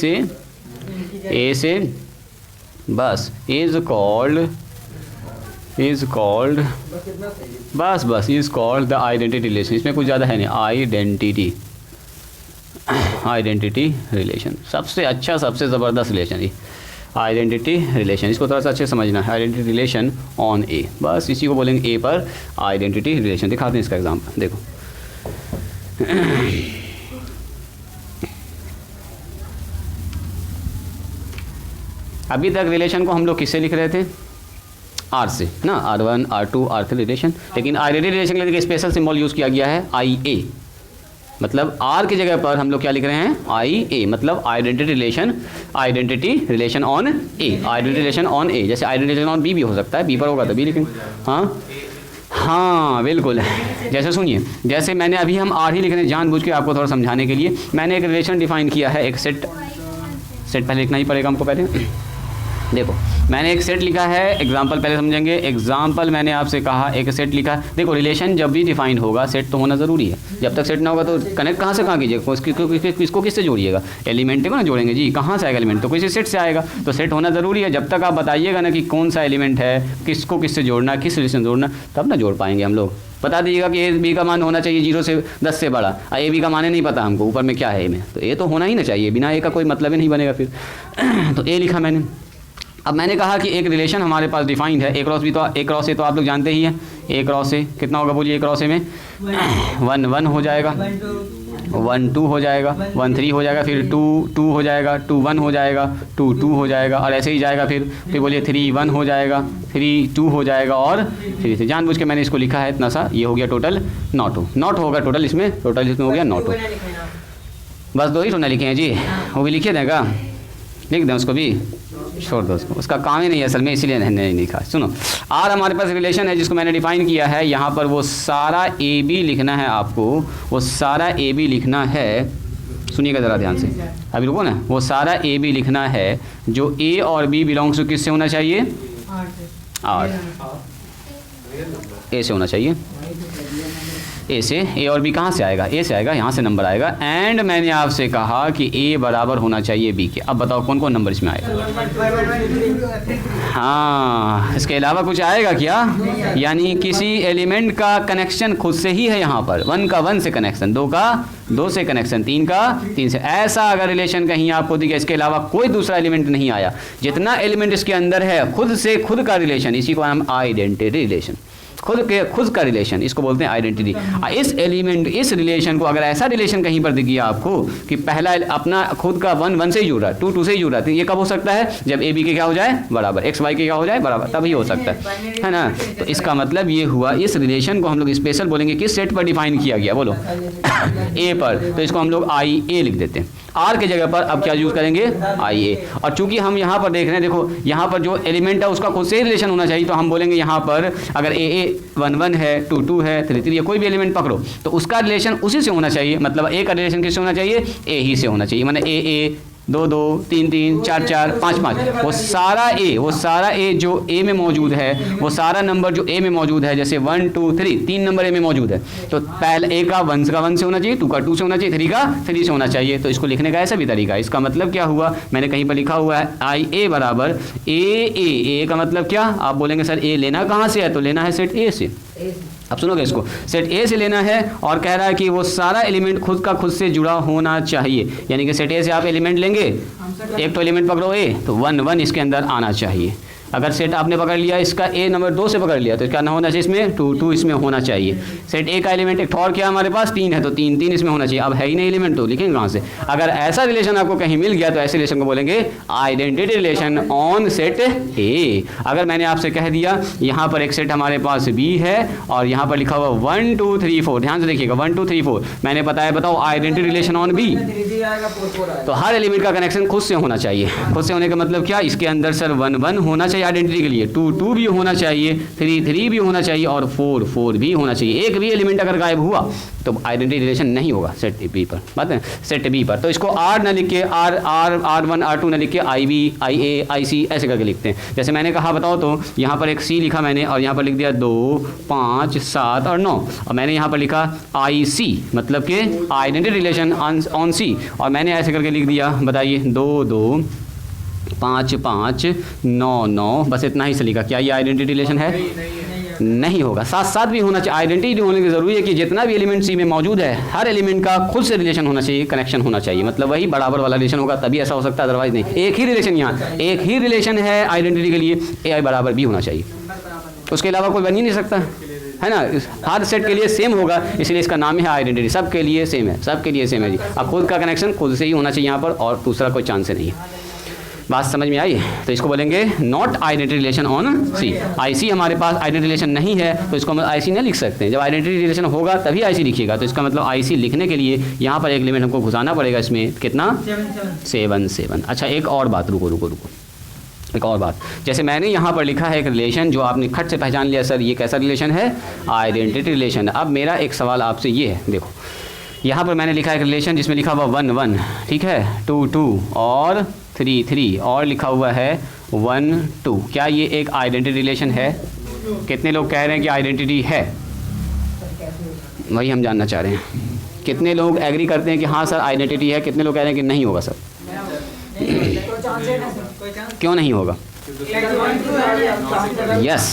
से बस इज कॉल्ड बस is called the identity relation. इसमें कुछ ज़्यादा है नहीं, आइडेंटिटी रिलेशन सबसे अच्छा सबसे ज़बरदस्त रिलेशन ये आइडेंटिटी रिलेशन। इसको थोड़ा सा अच्छे समझना है, आइडेंटिटी रिलेशन ऑन ए, बस इसी को बोलेंगे ए पर आइडेंटिटी रिलेशन। दिखाते हैं इसका एग्जाम्पल, देखो अभी तक रिलेशन को हम लोग किससे लिख रहे थे, आर से ना, R1 R2 R3 रिलेशन। लेकिन आइडेंटिटी रिलेशन के लिए स्पेशल सिंबल यूज़ किया गया है IA, मतलब आर की जगह पर हम लोग क्या लिख रहे हैं IA, मतलब identity relation on A, identity relation on A. जैसे आइडेंटिटी रिलेशन ऑन बी भी हो सकता है, बी पर होगा तभी, लेकिन हाँ बिल्कुल। जैसे सुनिए, जैसे मैंने अभी हम आर ही लिख रहे हैं जानबूझ के आपको थोड़ा समझाने के लिए। मैंने एक रिलेशन डिफाइन किया है, एक सेट पहले लिखना ही पड़ेगा हमको पहले। देखो मैंने एक सेट लिखा है, एग्जाम्पल पहले समझेंगे। एग्जाम्पल मैंने आपसे कहा एक सेट लिखा। देखो रिलेशन जब भी डिफाइन होगा सेट तो होना ज़रूरी है, जब तक सेट ना होगा तो कनेक्ट कहाँ से कहाँ कीजिएगा, किसको किससे जोड़िएगा, एलिमेंट को ना जोड़ेंगे जी, कहाँ से आएगा एलिमेंट, तो किसी सेट से आएगा। तो सेट होना ज़रूरी है, जब तक आप बताइएगा ना कि कौन सा एलिमेंट है, किसको किससे जोड़ना, किस रिलेशन जोड़ना, तब ना जोड़ पाएंगे हम लोग। बता दीजिएगा कि ए बी का मान होना चाहिए 0 से 10 से बड़ा, ए बी का मान नहीं पता हमको, ऊपर में क्या है ए में, तो ए तो होना ही ना चाहिए, बिना ए का कोई मतलब ही नहीं बनेगा फिर। तो ए लिखा मैंने। अब मैंने कहा कि एक रिलेशन हमारे पास डिफाइंड है, ए क्रॉस ए तो आप लोग जानते ही हैं। ए क्रॉस ए कितना होगा बोलिए, ए क्रॉस ए में 1 हो जाएगा, 1 2 हो जाएगा, 1 3 हो जाएगा, फिर 2 हो जाएगा, 2 1 हो जाएगा, 2 हो जाएगा, और ऐसे ही जाएगा। फिर बोलिए 3 1 हो जाएगा, 3 2 हो जाएगा, और 3 से जानबूझ के मैंने इसको लिखा है इतना सा। ये हो गया टोटल नॉट होगा टोटल इसमें हो गया नॉट। बस 2 ही टोना लिखे हैं जी, वो भी लिखे देगा, लिख दें उसको भी, छोड़ दो उसको, उसका काम ही नहीं है असल में, इसीलिए नहीं लिखा। सुनो, आर हमारे पास रिलेशन है जिसको मैंने डिफाइन किया है। यहाँ पर वो सारा ए बी लिखना है आपको, वो सारा ए बी लिखना है, सुनिएगा ज़रा ध्यान से, अभी रुको ना। वो सारा ए बी लिखना है जो ए और बी बिलोंग्स टू किससे होना चाहिए, आर, ए से होना चाहिए। ए से, ए और बी कहाँ से आएगा, ए से आएगा, यहाँ से नंबर आएगा। एंड मैंने आपसे कहा कि ए बराबर होना चाहिए बी के। अब बताओ कौन कौन नंबर इसमें आएगा। हाँ, इसके अलावा कुछ आएगा क्या, यानी किसी एलिमेंट का कनेक्शन खुद से ही है यहाँ पर। 1 का 1 से कनेक्शन, 2 का 2 से कनेक्शन, 3 का 3 से। ऐसा अगर रिलेशन कहीं आपको दिखे, इसके अलावा कोई दूसरा एलिमेंट नहीं आया, जितना एलिमेंट इसके अंदर है खुद से खुद का रिलेशन, इसी को हम आइडेंटिटी रिलेशन। खुद का रिलेशन, इसको बोलते हैं आइडेंटिटी। इस एलिमेंट, इस रिलेशन को, अगर ऐसा रिलेशन कहीं पर दिख गया आपको कि पहला अपना खुद का 1 1 से ही जुड़ रहा है, 2 2 से ही जुड़ रहा है, तो ये कब हो सकता है? जब ए बी के क्या हो जाए बराबर, एक्स वाई के क्या हो जाए बराबर, तभी हो सकता है ना। तो इसका मतलब ये हुआ, इस रिलेशन को हम लोग स्पेशल बोलेंगे किस सेट पर डिफाइन किया गया, बोलो ए पर, तो इसको हम लोग आई ए लिख देते हैं। आर के जगह पर अब क्या यूज करेंगे? आई ए। और चूंकि हम यहाँ पर देख रहे हैं, देखो यहाँ पर जो एलिमेंट है उसका खुद से ही रिलेशन होना चाहिए, तो हम बोलेंगे यहाँ पर अगर ए 1 1 है, 2 2 है, 3 3 है, कोई भी एलिमेंट पकड़ो तो उसका रिलेशन उसी से होना चाहिए। मतलब ए का रिलेशन किससे होना चाहिए? ए ही से होना चाहिए। माने ए 2 2 3 3 4 4 5 5, वो सारा ए जो ए में मौजूद है, वो सारा नंबर जो ए में मौजूद है, जैसे 1 2 3 3 नंबर ए में मौजूद है, तो पहले ए का 1 से होना चाहिए, 2 का 2 से होना चाहिए, 3 का 3 से होना चाहिए। तो इसको लिखने का ऐसा भी तरीका है। इसका मतलब क्या हुआ, मैंने कहीं पर लिखा हुआ है आई ए बराबर ए का मतलब क्या? आप बोलेंगे सर ए लेना कहाँ से है? तो लेना है सेट ए से। अब सुनोगे इसको, सेट ए से लेना है और कह रहा है कि वो सारा एलिमेंट खुद से जुड़ा होना चाहिए, यानी कि सेट ए से आप एलिमेंट लेंगे, एक तो एलिमेंट पकड़ो ए, तो 1 1 इसके अंदर आना चाहिए। अगर सेट आपने पकड़ लिया इसका ए नंबर 2 से पकड़ लिया, तो क्या ना होना चाहिए इसमें? 2 2 इसमें होना चाहिए। सेट ए का एलिमेंट एक और क्या हमारे पास 3 है, तो 3 3 इसमें होना चाहिए। अब है ही नहीं एलिमेंट, तो लिखेंगे कहाँ से? अगर ऐसा रिलेशन आपको कहीं मिल गया तो ऐसे रिलेशन को बोलेंगे आइडेंटिटी रिलेशन ऑन सेट ए। अगर मैंने आपसे कह दिया यहाँ पर एक सेट हमारे पास बी है और यहाँ पर लिखा हुआ 1 2 3 4, ध्यान से देखिएगा 1 2 3 4, मैंने बताया, बताओ आइडेंटिटी रिलेशन ऑन बी, तो हर एलिमेंट का कनेक्शन खुद से होना चाहिए। खुद से होने का मतलब क्या? इसके अंदर सर 1 1 होना चाहिए आइडेंटिटी के लिए, 2 2 भी होना चाहिए, 3 3 भी होना चाहिए और 4 4 भी होना चाहिए। एक भी एलिमेंट अगर गायब हुआ तो आइडेंटिटी रिलेशन नहीं होगा सेट बी पर, बात है सेट बी पर। तो इसको आर ना लिख के R1 R2 ना लिख के आई बी आई ए आई सी ऐसे करके लिखते हैं। जैसे मैंने कहा बताओ, तो यहाँ पर एक सी लिखा मैंने और यहाँ पर लिख दिया 2 5 7 और 9, और मैंने यहाँ पर लिखा आई सी, मतलब कि आइडेंटिटी रिलेशन ऑन सी, और मैंने ऐसे करके लिख दिया, बताइए 2 2 5 5 9 9, बस इतना ही से लिखा। क्या ये आइडेंटिटी रिलेशन है? नहीं होगा। साथ साथ भी होना चाहिए, आइडेंटिटी होने की जरूरी है कि जितना भी एलिमेंट सी में मौजूद है हर एलिमेंट का खुद से रिलेशन होना चाहिए, कनेक्शन होना चाहिए, मतलब वही बराबर वाला रिलेशन होगा, तभी ऐसा हो सकता है, अदरवाइज नहीं। एक ही रिलेशन, यहाँ एक ही रिलेशन है आइडेंटिटी के लिए, ए आई बराबर भी होना चाहिए, उसके अलावा कोई बन ही नहीं सकता, है ना। हर सेट के लिए सेम होगा, इसलिए इसका नाम है आइडेंटिटी। सबके लिए सेम है, सबके लिए सेम है जी। अब खुद का कनेक्शन खुद से ही होना चाहिए यहाँ पर, और दूसरा कोई चांस नहीं है। बात समझ में आई? तो इसको बोलेंगे नॉट आइडेंटिटी रिलेशन ऑन सी। आई सी हमारे पास आइडेंटिटी रिलेशन नहीं है, तो इसको हम आई सी नहीं लिख सकते हैं। जब आइडेंटिटी रिलेशन होगा तभी आई सी लिखिएगा। तो इसका मतलब आई सी लिखने के लिए यहाँ पर एक एलिमेंट हमको घुसाना पड़ेगा, इसमें कितना? 7 7। अच्छा एक और बात, रुको एक और बात, जैसे मैंने यहाँ पर लिखा है एक रिलेशन, जो आपने खट से पहचान लिया सर ये कैसा रिलेशन है? Identity relation. अब मेरा एक सवाल आपसे ये है, देखो यहाँ पर मैंने लिखा है एक रिलेशन जिसमें लिखा हुआ 1 1, ठीक है, 2 2 और 3 3, और लिखा हुआ है 1 2। क्या ये एक आइडेंटिटी रिलेशन है? कितने लोग कह रहे हैं कि आइडेंटिटी है? वही हम जानना चाह रहे हैं। कितने लोग एग्री करते हैं कि हाँ सर आइडेंटिटी है? कितने लोग कह रहे हैं कि नहीं होगा सर? क्यों नहीं होगा? यस,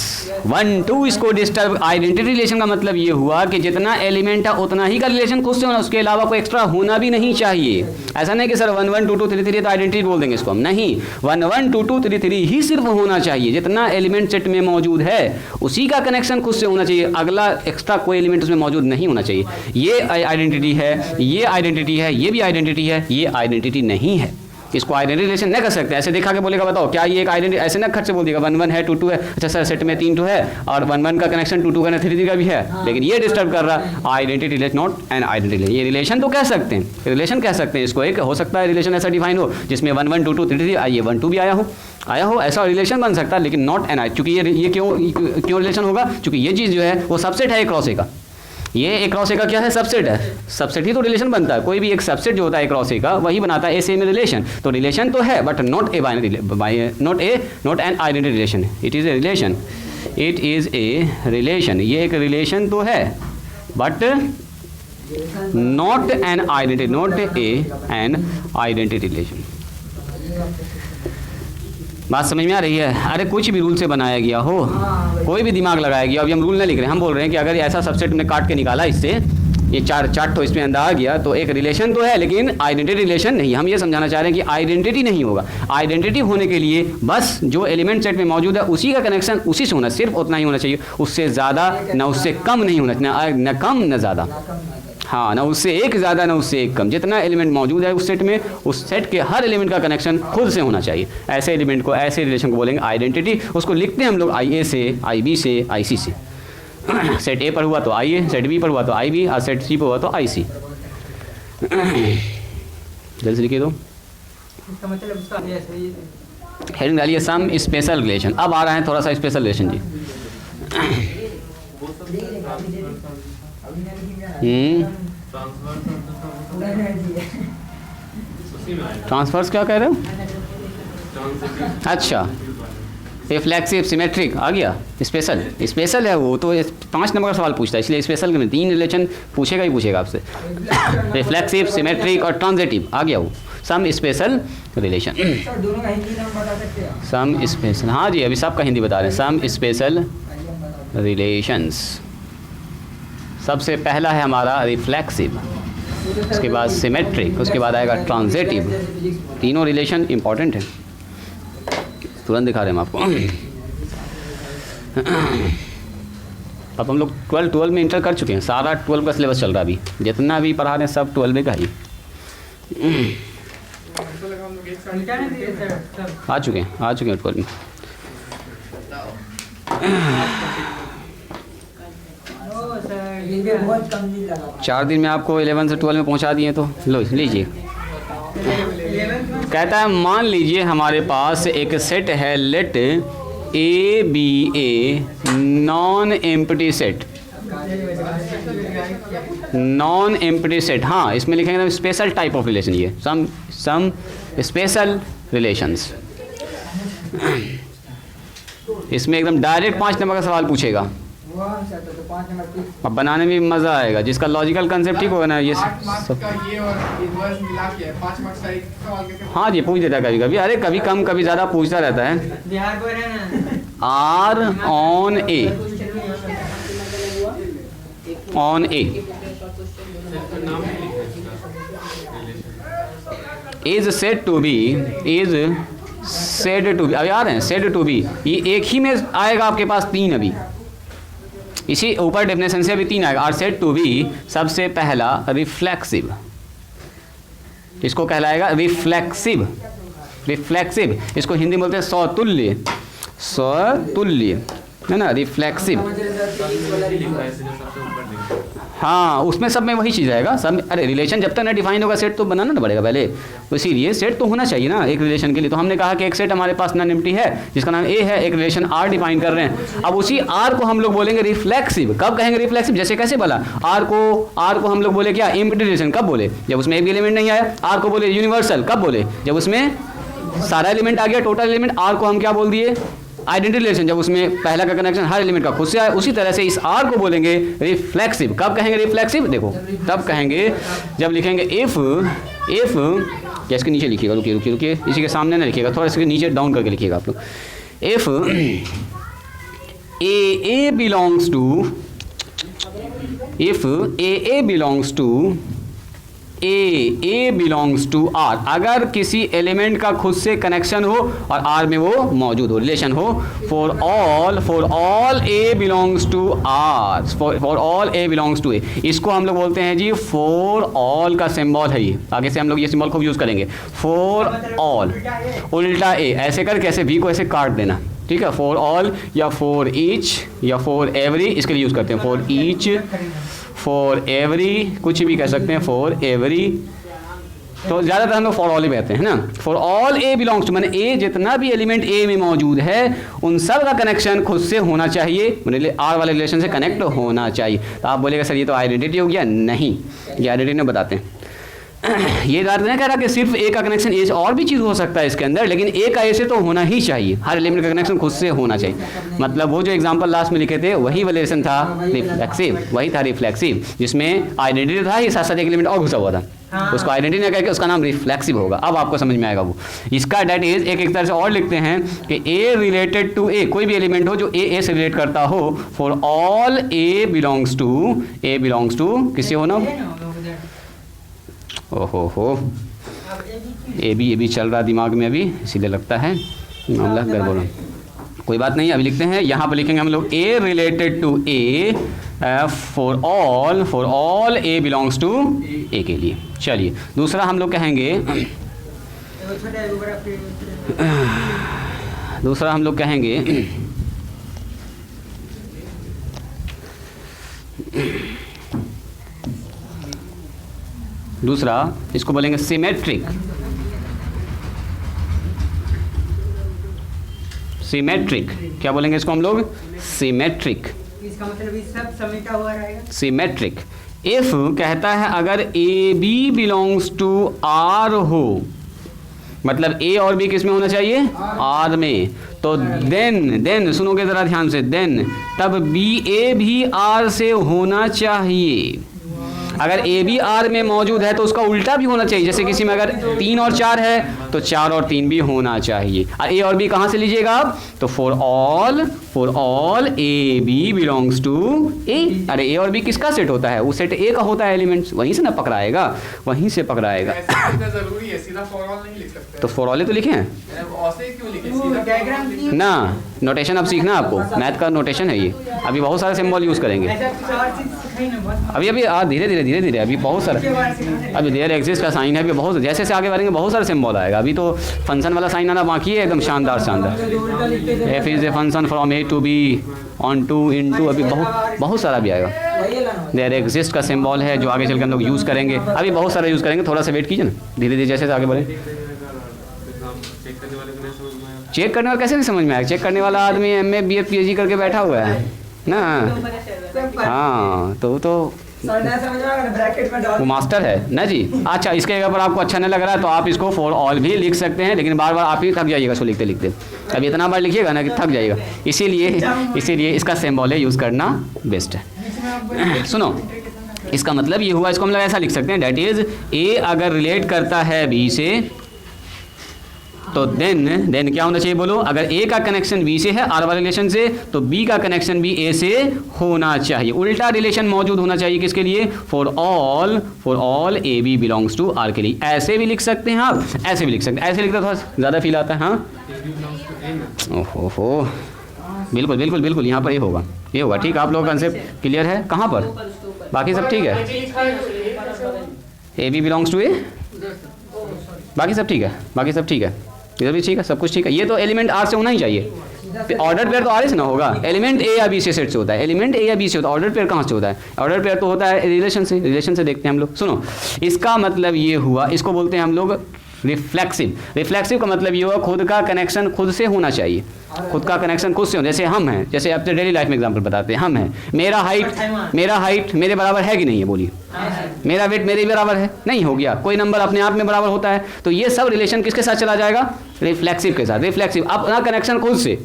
1 2 इसको डिस्टर्ब। आइडेंटिटी रिलेशन का मतलब ये हुआ कि जितना एलिमेंट है उतना ही का रिलेशन खुद से होना, उसके अलावा कोई एक्स्ट्रा होना भी नहीं चाहिए। ऐसा नहीं कि सर 1 1 2 2 3 3 तो आइडेंटिटी बोल देंगे इसको हम, नहीं, 1 1 2 2 3 3 ही सिर्फ होना चाहिए। जितना एलिमेंट सेट में मौजूद है उसी का कनेक्शन खुद से होना चाहिए, अगला एक्स्ट्रा कोई एलिमेंट उसमें मौजूद नहीं होना चाहिए। ये आइडेंटिटी है, ये आइडेंटिटी है, ये भी आइडेंटिटी है, ये आइडेंटिटी नहीं है। इसको आइडेंटिटी रिलेशन नहीं कर सकते। ऐसे देखा के बोलेगा बताओ क्या ये एक आइडेंटिटी? ऐसे ना खट से बोल देगा 1 1 है 2 2 है, अच्छा सर सेट में 3 2 है और 1 1 का कनेक्शन 2 2 का 3 3 का भी है, लेकिन ये डिस्टर्ब कर रहा। Identity relation not an identity. ये रिलेशन तो कह सकते हैं, रिलेशन कह सकते हैं इसको। एक हो सकता है रिलेशन ऐसा डिफाइन हो जिसमें 1 1 2 2 3 3 आइए 1 2 भी आया हो, ऐसा रिलेशन बन सकता है, लेकिन नॉट एन आई। चूंकि ये क्यों रिलेशन होगा? क्योंकि ये चीज़ जो है वो सबसेट है एक क्रॉस ए का। ये एक क्रॉस ए का क्या है? सबसेट है। सबसेट ही तो रिलेशन बनता है। कोई भी एक सबसेट जो होता है एक क्रॉस ए का वही बनाता है ए से में रिलेशन। तो रिलेशन तो है but not a not an identity relation. It is a relation, it is a relation. ये एक रिलेशन तो है but not an identity, not an identity relation. बात समझ में आ रही है? अरे कुछ भी रूल से बनाया गया हो, कोई भी दिमाग लगाया गया, अभी हम रूल नहीं लिख रहे हैं, हम बोल रहे हैं कि अगर ऐसा सबसेट ने काट के निकाला इससे, ये चार तो इसमें अंदर आ गया, तो एक रिलेशन तो है लेकिन आइडेंटिटी रिलेशन नहीं। हम ये समझाना चाह रहे हैं कि आइडेंटिटी नहीं होगा। आइडेंटिटी होने के लिए बस जो एलिमेंट सेट में मौजूद है उसी का कनेक्शन उसी से होना, सिर्फ उतना ही होना चाहिए, उससे ज़्यादा ना उससे कम नहीं होना चाहिए, न कम न ज़्यादा। हाँ, ना उससे एक ज़्यादा ना उससे एक कम। जितना एलिमेंट मौजूद है उस सेट में, उस सेट के हर एलिमेंट का कनेक्शन खुद से होना चाहिए। ऐसे एलिमेंट को, ऐसे रिलेशन को बोलेंगे आइडेंटिटी। उसको लिखते हैं हम लोग आई ए से, आई बी से, आई सी से। सेट ए पर हुआ तो आई ए, सेट बी पर हुआ तो आई बी, और सेट सी पर हुआ तो आई सी। जल्दी से लिखिए दो। इसका मतलब उसका हेडिंग डालिए सम स्पेशल रिलेशन। अब आ रहा है थोड़ा सा स्पेशल रिलेशन जी। ट्रांसफर्स क्या कह रहे हो? अच्छा, रिफ्लेक्सिव सिमेट्रिक आ गया। स्पेशल, स्पेशल है वो तो 5 नंबर का सवाल पूछता है, इसलिए स्पेशल में 3 रिलेशन पूछेगा ही पूछेगा आपसे। रिफ्लेक्सिव, सिमेट्रिक और ट्रांजिटिव आ गया वो। सम स्पेशल रिलेशन, सर दोनों का हिंदी नाम बता सकते हैं? सम स्पेशल, हाँ जी अभी सबका हिंदी बता रहे हैं। सम स्पेशल रिलेशंस, सबसे पहला है हमारा रिफ्लेक्सिव, उसके बाद सिमेट्रिक, उसके बाद आएगा ट्रांजिटिव। तीनों रिलेशन इंपॉर्टेंट है, तुरंत दिखा रहे हैं हम आपको। अब हम लोग 12 में इंटर कर चुके हैं, सारा 12 का सिलेबस चल रहा है अभी, जितना भी पढ़ा रहे हैं सब 12 का ही हमको लगा हम लोग एक साथ क्या नहीं दिए सर? आ चुके हैं 12 में। ओ सर ये बहुत कम दिन लगा। 4 दिन में आपको 11 से 12 में पहुंचा दिए, तो लो लीजिए। कहता है मान लीजिए हमारे पास एक सेट है, let A be a non empty set, non empty set. हाँ, इसमें लिखेंगे स्पेशल टाइप ऑफ रिलेशन, ये सम स्पेशल रिलेशंस। इसमें एकदम डायरेक्ट 5 नंबर का सवाल पूछेगा। वाह सर, तो 5 नंबर की अब बनाने में भी मज़ा आएगा, जिसका लॉजिकल कंसेप्ट ठीक होगा ना ये 8 मार्क्स का ये और इनवर्स मिला के 5 मार्क्स का एक सवाल के। हाँ जी पूछ देता है कभी कभी, अरे कभी कम कभी ज़्यादा पूछता रहता है। बिहार को है ना R on A, on A is said to B, is said to be, अब याद है सेड टू बी, ये एक ही में आएगा आपके पास 3 अभी, इसी ऊपर डेफिनेशन से अभी 3 आएगा। और सेड टू बी सबसे पहला रिफ्लेक्सिव, इसको कहलाएगा रिफ्लेक्सिव। रिफ्लेक्सिव इसको हिंदी में बोलते हैं सौतुल्य, सौतुल्य है ना, रिफ्लेक्सिव। हाँ, उसमें सब में वही चीज़ आएगा सब। अरे रिलेशन जब तक ना डिफाइन होगा सेट तो बनाना ना पड़ेगा पहले, तो इसीलिए सेट तो होना चाहिए ना एक रिलेशन के लिए। तो हमने कहा कि एक सेट हमारे पास नॉन एम्प्टी है जिसका नाम ए है, एक रिलेशन आर डिफाइन कर रहे हैं। अब उसी आर को हम लोग बोलेंगे रिफ्लेक्सिव। कब कहेंगे रिफ्लेक्सिव? जैसे कैसे बोला, आर को हम लोग बोले क्या एम्प्टी रिलेशन, कब बोले? जब उसमें एक भी एलिमेंट नहीं आया। आर को बोले यूनिवर्सल, कब बोले? जब उसमें सारा एलिमेंट आ गया, टोटल एलिमेंट। आर को हम क्या बोल दिए? आइडेंटिटी रिलेशन, जब उसमें पहला का कनेक्शन हर एलिमेंट का खुद से आए। उसी तरह से इस आर को बोलेंगे रिफ्लेक्सिव। कब कहेंगे रिफ्लेक्सिव? देखो तब कहेंगे जब लिखेंगे इफ या इसके नीचे लिखिएगा, रुकिए इसी के सामने ना लिखिएगा, थोड़ा इसके नीचे डाउन करके लिखिएगा आप लोग। If A belongs to, if A belongs to A belongs to R, अगर किसी एलिमेंट का खुद से कनेक्शन हो और आर में वो मौजूद हो, रिलेशन हो। For all A belongs to R, for all A belongs to A, इसको हम लोग बोलते हैं जी फॉर ऑल का सिंबल है ये। आगे से हम लोग ये सिंबल खूब यूज़ करेंगे, फॉर ऑल उल्टा ए, ऐसे करके ऐसे भी को ऐसे काट देना, ठीक है। फॉर ऑल या फॉर ईच या फॉर एवरी, इसके लिए यूज़ करते हैं फॉर ईच, फॉर एवरी, कुछ भी कह सकते हैं फॉर एवरी, तो ज़्यादातर हम लोग फॉर ऑल ही कहते हैं ना। For all A belongs to, मैंने ए जितना भी एलिमेंट ए में मौजूद है उन सब का कनेक्शन खुद से होना चाहिए, मतलब आर वाले रिलेशन से कनेक्ट होना चाहिए। तो आप बोलेगा सर ये तो आइडेंटिटी हो गया, नहीं, ये आइडेंटिटी में बताते हैं। ये बात नहीं कह रहा कि सिर्फ ए का कनेक्शन ए से, और भी चीज़ हो सकता है इसके अंदर, लेकिन ए का ए से तो होना ही चाहिए, हर एलिमेंट का कनेक्शन खुद से होना चाहिए। मतलब वो जो एग्जांपल लास्ट में लिखे थे वही वाला रिलेशन था रिफ्लेक्सिव, वही था रिफ्लेक्सिव, जिसमें आइडेंटिटी था, ये साथ साथ एक एलिमेंट और घुसा हुआ था, उसको आइडेंटिटी ना करके उसका नाम रिफ्लेक्सिव होगा। अब आपको समझ में आएगा वो। इसका डेट इज एक तरह से और लिखते हैं कि ए रिलेटेड टू ए, कोई भी एलिमेंट हो जो ए से रिलेट करता हो, for all A belongs to किससे होना? ओहो हो, ए बी चल रहा दिमाग में अभी, इसीलिए लगता है मामला गड़बड़ है। कोई बात नहीं, अभी लिखते हैं, यहाँ पर लिखेंगे हम लोग A related to A for all A belongs to A के लिए। चलिए दूसरा हम लोग कहेंगे, दूसरा इसको बोलेंगे सिमेट्रिक। क्या बोलेंगे इसको हम लोग? सिमेट्रिक। इसका मतलब इस सब समेटा हुआ रहेगा। सिमेट्रिक इफ कहता है अगर A B belongs to R हो, मतलब ए और बी किस में होना चाहिए? आर में। तो देन सुनोगे जरा ध्यान से, देन तब बी ए भी आर से होना चाहिए। अगर ए बी आर में मौजूद है तो उसका उल्टा भी होना चाहिए। जैसे किसी में अगर 3 और 4 है तो 4 और 3 भी होना चाहिए। और ए और बी कहाँ से लीजिएगा आप? तो for all A B belongs to A. अरे ए और बी किसका सेट होता है? वो सेट ए का होता है एलिमेंट्स, वहीं से ना पकड़ाएगा, वहीं से पकड़ाएगा। जरूरी है, सीधा फॉर ऑल नहीं लिख सकते। तो फॉर ऑल तो लिखे हैं ऐसे क्यों लिखे? सीधा डायग्राम ना, नोटेशन अब सीखना आपको, मैथ का नोटेशन है ये। अभी बहुत सारे सिंबल यूज़ करेंगे, अभी धीरे अभी बहुत सारे, अभी देयर एग्जिस्ट का साइन है, अभी बहुत जैसे जैसे आगे बढ़ेंगे बहुत सारे सिंबल आएगा। अभी तो फंक्शन वाला साइन आना बाकी है, एकदम शानदार। F is a function from A to B onto into, अभी बहुत सारा भी आएगा। देयर एग्जिस्ट का सिंबल है जो आगे चल के हम लोग यूज़ करेंगे, अभी बहुत सारा यूज़ करेंगे। थोड़ा सा वेट कीजिए ना, धीरे जैसे आगे बढ़े। चेक करने वाला कैसे नहीं समझ में आएगा? चेक करने वाला आदमी MA BA PhD करके बैठा हुआ है ना। हाँ तो वो मास्टर है ना जी। अच्छा, इसके अगर आपको अच्छा नहीं लग रहा है तो आप इसको फॉर ऑल भी लिख सकते हैं, लेकिन बार बार आप ही थक जाइएगा इसको लिखते लिखते। अब इतना बार लिखिएगा ना कि थक जाइएगा, इसीलिए इसका सिंबल यूज़ करना बेस्ट है। सुनो, इसका मतलब ये हुआ, इसको हम लोग ऐसा लिख सकते हैं, डेट इज ए अगर रिलेट करता है बी से तो देन क्या होना चाहिए बोलो? अगर ए का कनेक्शन बी से है आर वाले रिलेशन से, तो बी का कनेक्शन भी ए से होना चाहिए। उल्टा रिलेशन मौजूद होना चाहिए किसके लिए? For all A B belongs to R के लिए। ऐसे भी लिख सकते हैं आप, ऐसे भी लिख सकते हैं। ऐसे लिखते थोड़ा ज़्यादा फील आता है। हाँ, ओहो, बिल्कुल यहाँ पर ये होगा। ठीक, आप लोगों का कंसेप्ट क्लियर है? कहाँ पर बाकी सब ठीक है? ए बी बिलोंग्स टू ए, बाकी सब ठीक है, इधर भी ठीक है, सब कुछ ठीक है। ये तो एलिमेंट आर से होना ही चाहिए। ऑर्डर पेयर तो आर से ना होगा, एलिमेंट ए या बी से सेट से होता है। एलिमेंट ए या बी से होता है, ऑर्डर पेयर कहाँ से होता है? ऑर्डर पेयर तो होता है रिलेशन से देखते हैं हम लोग। सुनो, इसका मतलब ये हुआ, इसको बोलते हैं हम लोग रिफ्लेक्सिव का मतलब ये हुआ खुद का कनेक्शन खुद से होना चाहिए। खुद का कनेक्शन खुद से हो। जैसे हम हैं, जैसे अपने डेली लाइफ में एग्जांपल बताते हैं, हम हैं, मेरा हाइट मेरे बराबर है कि नहीं है? बोलिए। मेरा वेट मेरे बराबर है? नहीं हो गया। कोई नंबर अपने आप में बराबर होता है। तो ये सब रिलेशन किसके साथ चला जाएगा? रिफ्लेक्सिव के साथ। रिफ्लेक्सिव अपना कनेक्शन खुद से,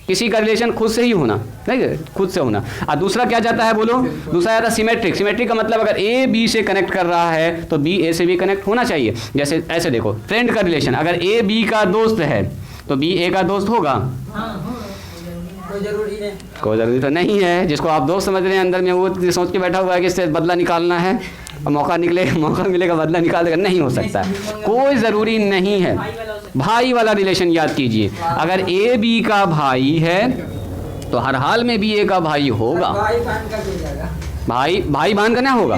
किसी का रिलेशन खुद से ही होना, ठीक है, खुद से होना। और दूसरा क्या जाता है बोलो? दूसरा जाता है सिमेट्रिक का मतलब अगर ए बी से कनेक्ट कर रहा है तो बी ए से भी कनेक्ट होना चाहिए। जैसे ऐसे देखो, फ्रेंड का रिलेशन, अगर ए बी का दोस्त है तो बी ए का दोस्त होगा? कोई ज़रूरी तो नहीं है। जिसको आप दोस्त समझ रहे हैं अंदर में वो सोच के बैठा हुआ है कि इससे बदला निकालना है और मौका मिलेगा बदला निकाल देगा। नहीं हो सकता, कोई ज़रूरी नहीं है। भाई वाला रिलेशन याद कीजिए, अगर ए बी का भाई है तो हर हाल में बी ए का भाई होगा। भाई बहन का ना होगा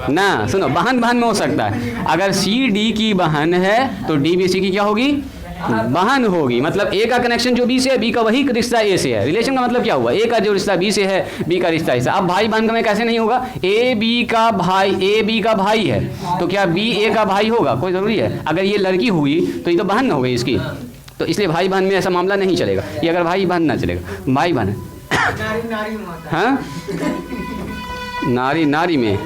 ना। सुनो, बहन में हो सकता है। अगर सी डी की बहन है तो डी बी सी की क्या होगी? बहन होगी। मतलब ए का कनेक्शन जो बी से है, बी का वही रिश्ता ए से है। रिलेशन का मतलब क्या हुआ? ए का जो रिश्ता बी से है, बी का रिश्ता ए से। अब भाई बहन का में कैसे नहीं होगा? ए बी का भाई है तो क्या बी ए का भाई होगा? कोई ज़रूरी है? अगर ये लड़की हुई तो ये तो बहन ना हो गई इसकी, तो इसलिए भाई बहन में ऐसा मामला नहीं चलेगा। ये अगर भाई बहन ना चलेगा, भाई बहन। हाँ, नारी में।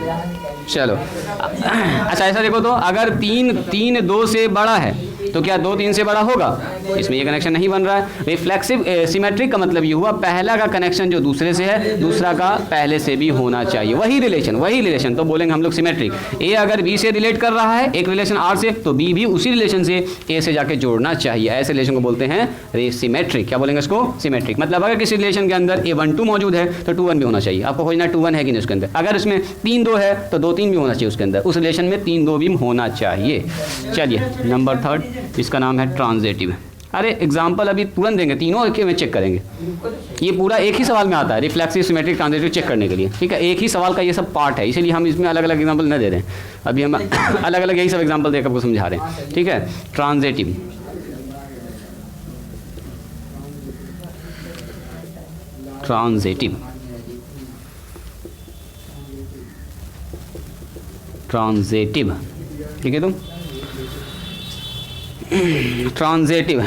चलो अच्छा, ऐसा देखो तो अगर तीन 2 से बड़ा है, तो क्या 2 3 से बड़ा होगा? इसमें ये कनेक्शन नहीं बन रहा है। रिफ्लेक्सिव सिमेट्रिक का मतलब ये हुआ पहला का कनेक्शन जो दूसरे से है दूसरा का पहले से भी होना चाहिए, वही रिलेशन। तो बोलेंगे हम लोग सिमेट्रिक। ए अगर बी से रिलेट कर रहा है एक रिलेशन आर से, तो बी भी उसी रिलेशन से ए से जाके जोड़ना चाहिए। ऐसे रिलेशन को बोलते हैं सिमेट्रिक। क्या बोलेंगे इसको? सिमेट्रिक। मतलब अगर किसी रिलेशन के अंदर A12 मौजूद है तो 2 1 भी होना चाहिए। आपको खोजना 2 1 है कि नहीं उसके अंदर। अगर उसमें 3 2 है तो 2 3 भी होना चाहिए उसके अंदर। उस रिलेशन में 3 2 भी होना चाहिए। चलिए नंबर 3, इसका नाम है ट्रांजिटिव। अरे एग्जाम्पल अभी तुरंत देंगे, तीनों के में चेक करेंगे। ये पूरा एक ही सवाल में आता है, रिफ्लेक्सिव सिमेट्रिक ट्रांजिटिव चेक करने के लिए। ठीक है, एक ही सवाल का ये सब पार्ट है, इसीलिए हम इसमें अलग अलग एग्जाम्पल न दे रहे हैं। अभी हम अलग अलग यही सब एग्जाम्पल देकर आपको समझा रहे हैं। ठीक है, ट्रांजिटिव। ट्रांजिटिव ठीक है। तुम ट्रांजिटिव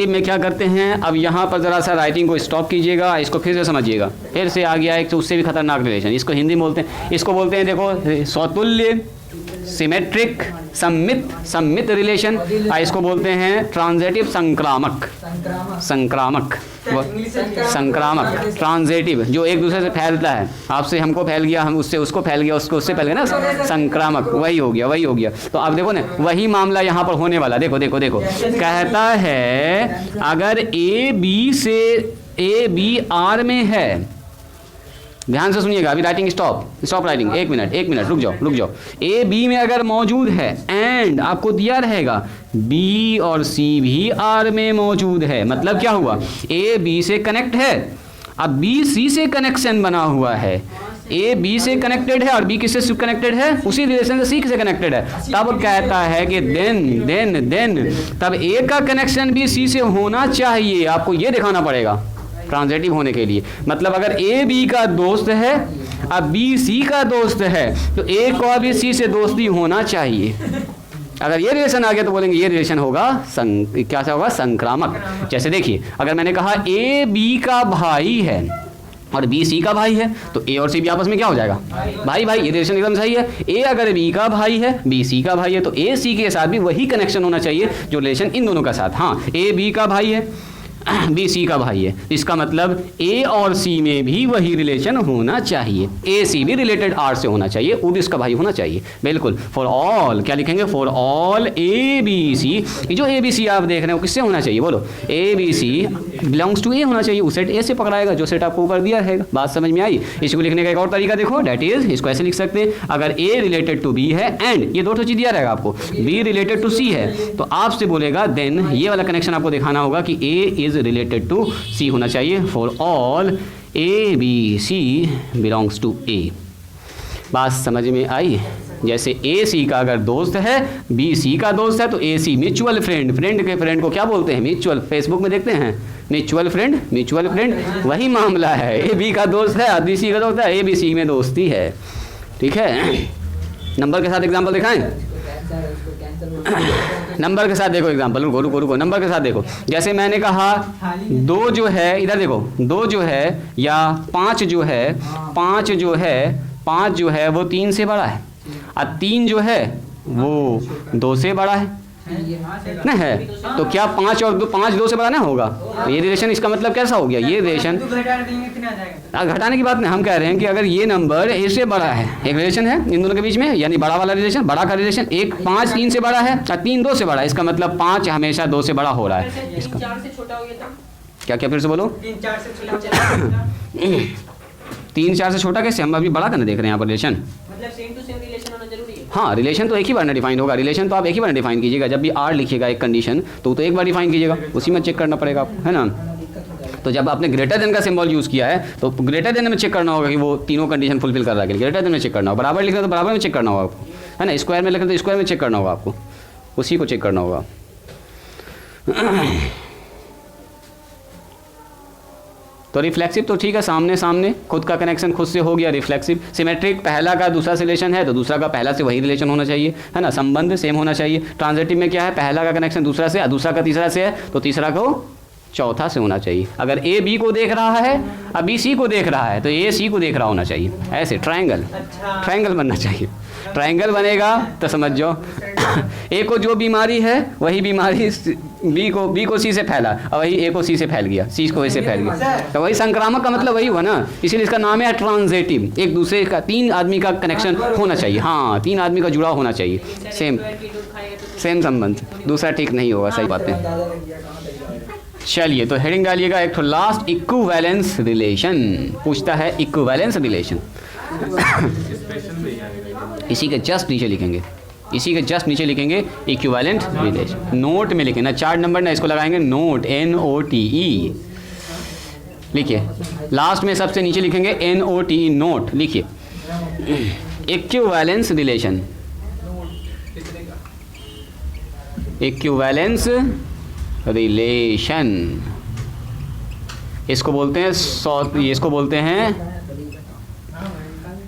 में क्या करते हैं? अब यहाँ पर ज़रा सा राइटिंग को स्टॉप कीजिएगा, इसको फिर से समझिएगा। फिर से आ गया एक तो उससे भी खतरनाक रिलेशन, इसको हिंदी में बोलते हैं, इसको बोलते हैं देखो समतुल्य, सिमेट्रिक, सम्मित रिलेशन। इसको बोलते हैं ट्रांजिटिव संक्रामक। ट्रांजिटिव जो एक दूसरे से फैलता है, आपसे हमको फैल गया, हम उससे उसको फैल गया, उसको उससे फैल गया ना, संक्रामक। वही हो गया। तो अब देखो ना, वही मामला यहाँ पर होने वाला। देखो कहता है अगर ए बी आर में है, ध्यान से सुनिएगा, अभी राइटिंग स्टॉप राइटिंग, एक मिनट रुक जाओ। ए बी में अगर मौजूद है एंड आपको दिया रहेगा बी और सी भी आर में मौजूद है, मतलब क्या हुआ? ए बी से कनेक्ट है, अब बी सी से कनेक्शन बना हुआ है। ए बी से कनेक्टेड है और बी किससे कनेक्टेड है? उसी रिलेशन से सी से कनेक्टेड है। तब कहता है कि देन तब ए का कनेक्शन भी सी से होना चाहिए। आपको ये दिखाना पड़ेगा ट्रांजिटिव होने के लिए। मतलब अगर ए बी का दोस्त है, अब बी सी का दोस्त है, तो ए को भी सी से दोस्ती होना चाहिए। अगर ये रिलेशन आ गया तो बोलेंगे ये रिलेशन होगा क्या सा होगा? संक्रामक। जैसे देखिए, अगर मैंने कहा ए बी का भाई है और बी सी का भाई है, तो ए और सी भी आपस में क्या हो जाएगा? भाई। ये रिलेशन एकदम सही है। ए अगर बी का भाई है, बी सी का भाई है, तो ए सी के साथ भी वही कनेक्शन होना चाहिए जो रिलेशन इन दोनों का साथ। हाँ, ए बी का भाई है, बी सी का भाई है, इसका मतलब ए और सी में भी वही रिलेशन होना चाहिए। ए सी भी रिलेटेड आर से होना चाहिए, वो भी इसका भाई होना चाहिए। बिल्कुल। फॉर ऑल क्या लिखेंगे? For all A B C. ये जो ए बी सी आप देख रहे हो किससे होना चाहिए? बोलो। A B C belongs to A होना चाहिए। उस सेट ए से पकड़ाएगा जो सेट आपको ऊपर दिया रहेगा। बात समझ में आई? इसको लिखने का एक और तरीका देखो, डेट इज, इसको ऐसे लिख सकते हैं, अगर ए रिलेटेड टू बी है एंड ये 2 चीज दिया रहेगा आपको, बी रिलेटेड टू सी है, तो आपसे बोलेगा देन ये वाला कनेक्शन आपको दिखाना होगा कि A is related to C होना चाहिए। For all A B C belongs to A. बात समझ में आई? जैसे ए सी का अगर दोस्त है, बी सी का दोस्त है, तो ए सी म्यूचुअल फ्रेंड के फ्रेंड को क्या बोलते हैं? म्यूचुअल। फेसबुक में देखते हैं म्यूचुअल फ्रेंड, वही मामला है। ए बी का दोस्त है, बी सी का दोस्त है, ए बी सी में दोस्ती है। ठीक है, नंबर के साथ एग्जाम्पल दिखाएं। नंबर के साथ देखो एग्जाम्पल, रुको नंबर के साथ देखो। जैसे मैंने कहा 2 जो है, इधर देखो 2 जो है या 5 जो है वो 3 से बड़ा है, और 3 जो है वो 2 से बड़ा है ना है, तो क्या 5 और 2 से बड़ा ना होगा? तो ये रिलेशन, इसका मतलब कैसा हो गया? ये रिलेशन घटाने की बात नहीं, हम कह रहे हैं कि अगर ये नंबर ए से बड़ा है, एक रिलेशन है इन दोनों के बीच में, यानी बड़ा वाला रिलेशन, बड़ा का रिलेशन, एक 5 3 से बड़ा है और 3 2 से बड़ा है, इसका मतलब 5 हमेशा 2 से बड़ा हो रहा है। इसका 4 से छोटा हो गया था। क्या फिर से बोलो? 3 4 से छोटा 3 4 से छोटा कैसे? हम अभी बड़ा करने देख रहे हैं यहाँ पर रिलेशन। मतलब सेम टू सेम रिलेशन होना जरूरी है। हाँ, रिलेशन तो एक ही बार ना डिफाइन होगा। रिलेशन तो आप एक ही बार डिफाइन कीजिएगा। जब भी आर लिखिएगा एक कंडीशन, तो एक बार डिफाइन कीजिएगा, उसी में चेक करना पड़ेगा आपको, है ना। तो जब आपने ग्रेटर देन का सिंबल यूज़ किया है, तो ग्रेटर देन में चेक करना होगा कि वो तीनों कंडीशन फुलफिल कर रहा है। ग्रेटर देन में चेक करना होगा, बराबर लिखना तो बराबर में चेक करना होगा आपको, है ना। स्क्वायर में लिखना तो स्क्वायर में चेक करना होगा आपको, उसी को चेक करना होगा। तो रिफ्लेक्सिव तो ठीक है, सामने खुद का कनेक्शन खुद से हो गया रिफ्लेक्सिव। सिमेट्रिक पहला का दूसरा से रिलेशन है तो दूसरा का पहला से वही रिलेशन होना चाहिए, है ना, संबंध सेम होना चाहिए। ट्रांजिटिव में क्या है? पहला का कनेक्शन दूसरा से, दूसरा का तीसरा से है तो तीसरा को चौथा से होना चाहिए। अगर ए बी को देख रहा है और बी सी को देख रहा है तो ए सी को देख रहा होना चाहिए। ऐसे ट्रायंगल बनना चाहिए। ट्रायंगल बनेगा तो समझ जाओ ए को जो बीमारी है वही बीमारी बी को सी से फैला और वही ए को सी से फैल गया, सी को ए से फैल गया, तो वही संक्रामक का मतलब वही हुआ ना, इसीलिए इसका नाम है ट्रांजिटिव। एक दूसरे का 3 आदमी का कनेक्शन होना चाहिए, हाँ 3 आदमी का जुड़ाव होना चाहिए, सेम संबंध, दूसरा ठीक नहीं होगा। सही बात है। चलिए तो हेडिंग डालिएगा एक तो लास्ट इक्विवेलेंस रिलेशन, पूछता है इक्विवेलेंस रिलेशन। इसी के जस्ट नीचे लिखेंगे, इसी के जस्ट नीचे लिखेंगे इक्विवेलेंट रिलेशन, नोट में लिखें ना, 4 नंबर ना, इसको लगाएंगे नोट, NOTE लिखिए, लास्ट में सबसे नीचे लिखेंगे NOTE नोट लिखिए, इक्विवेलेंस रिलेशन, इक्विवेलेंस रिलेशन, इसको बोलते हैं इसको बोलते हैं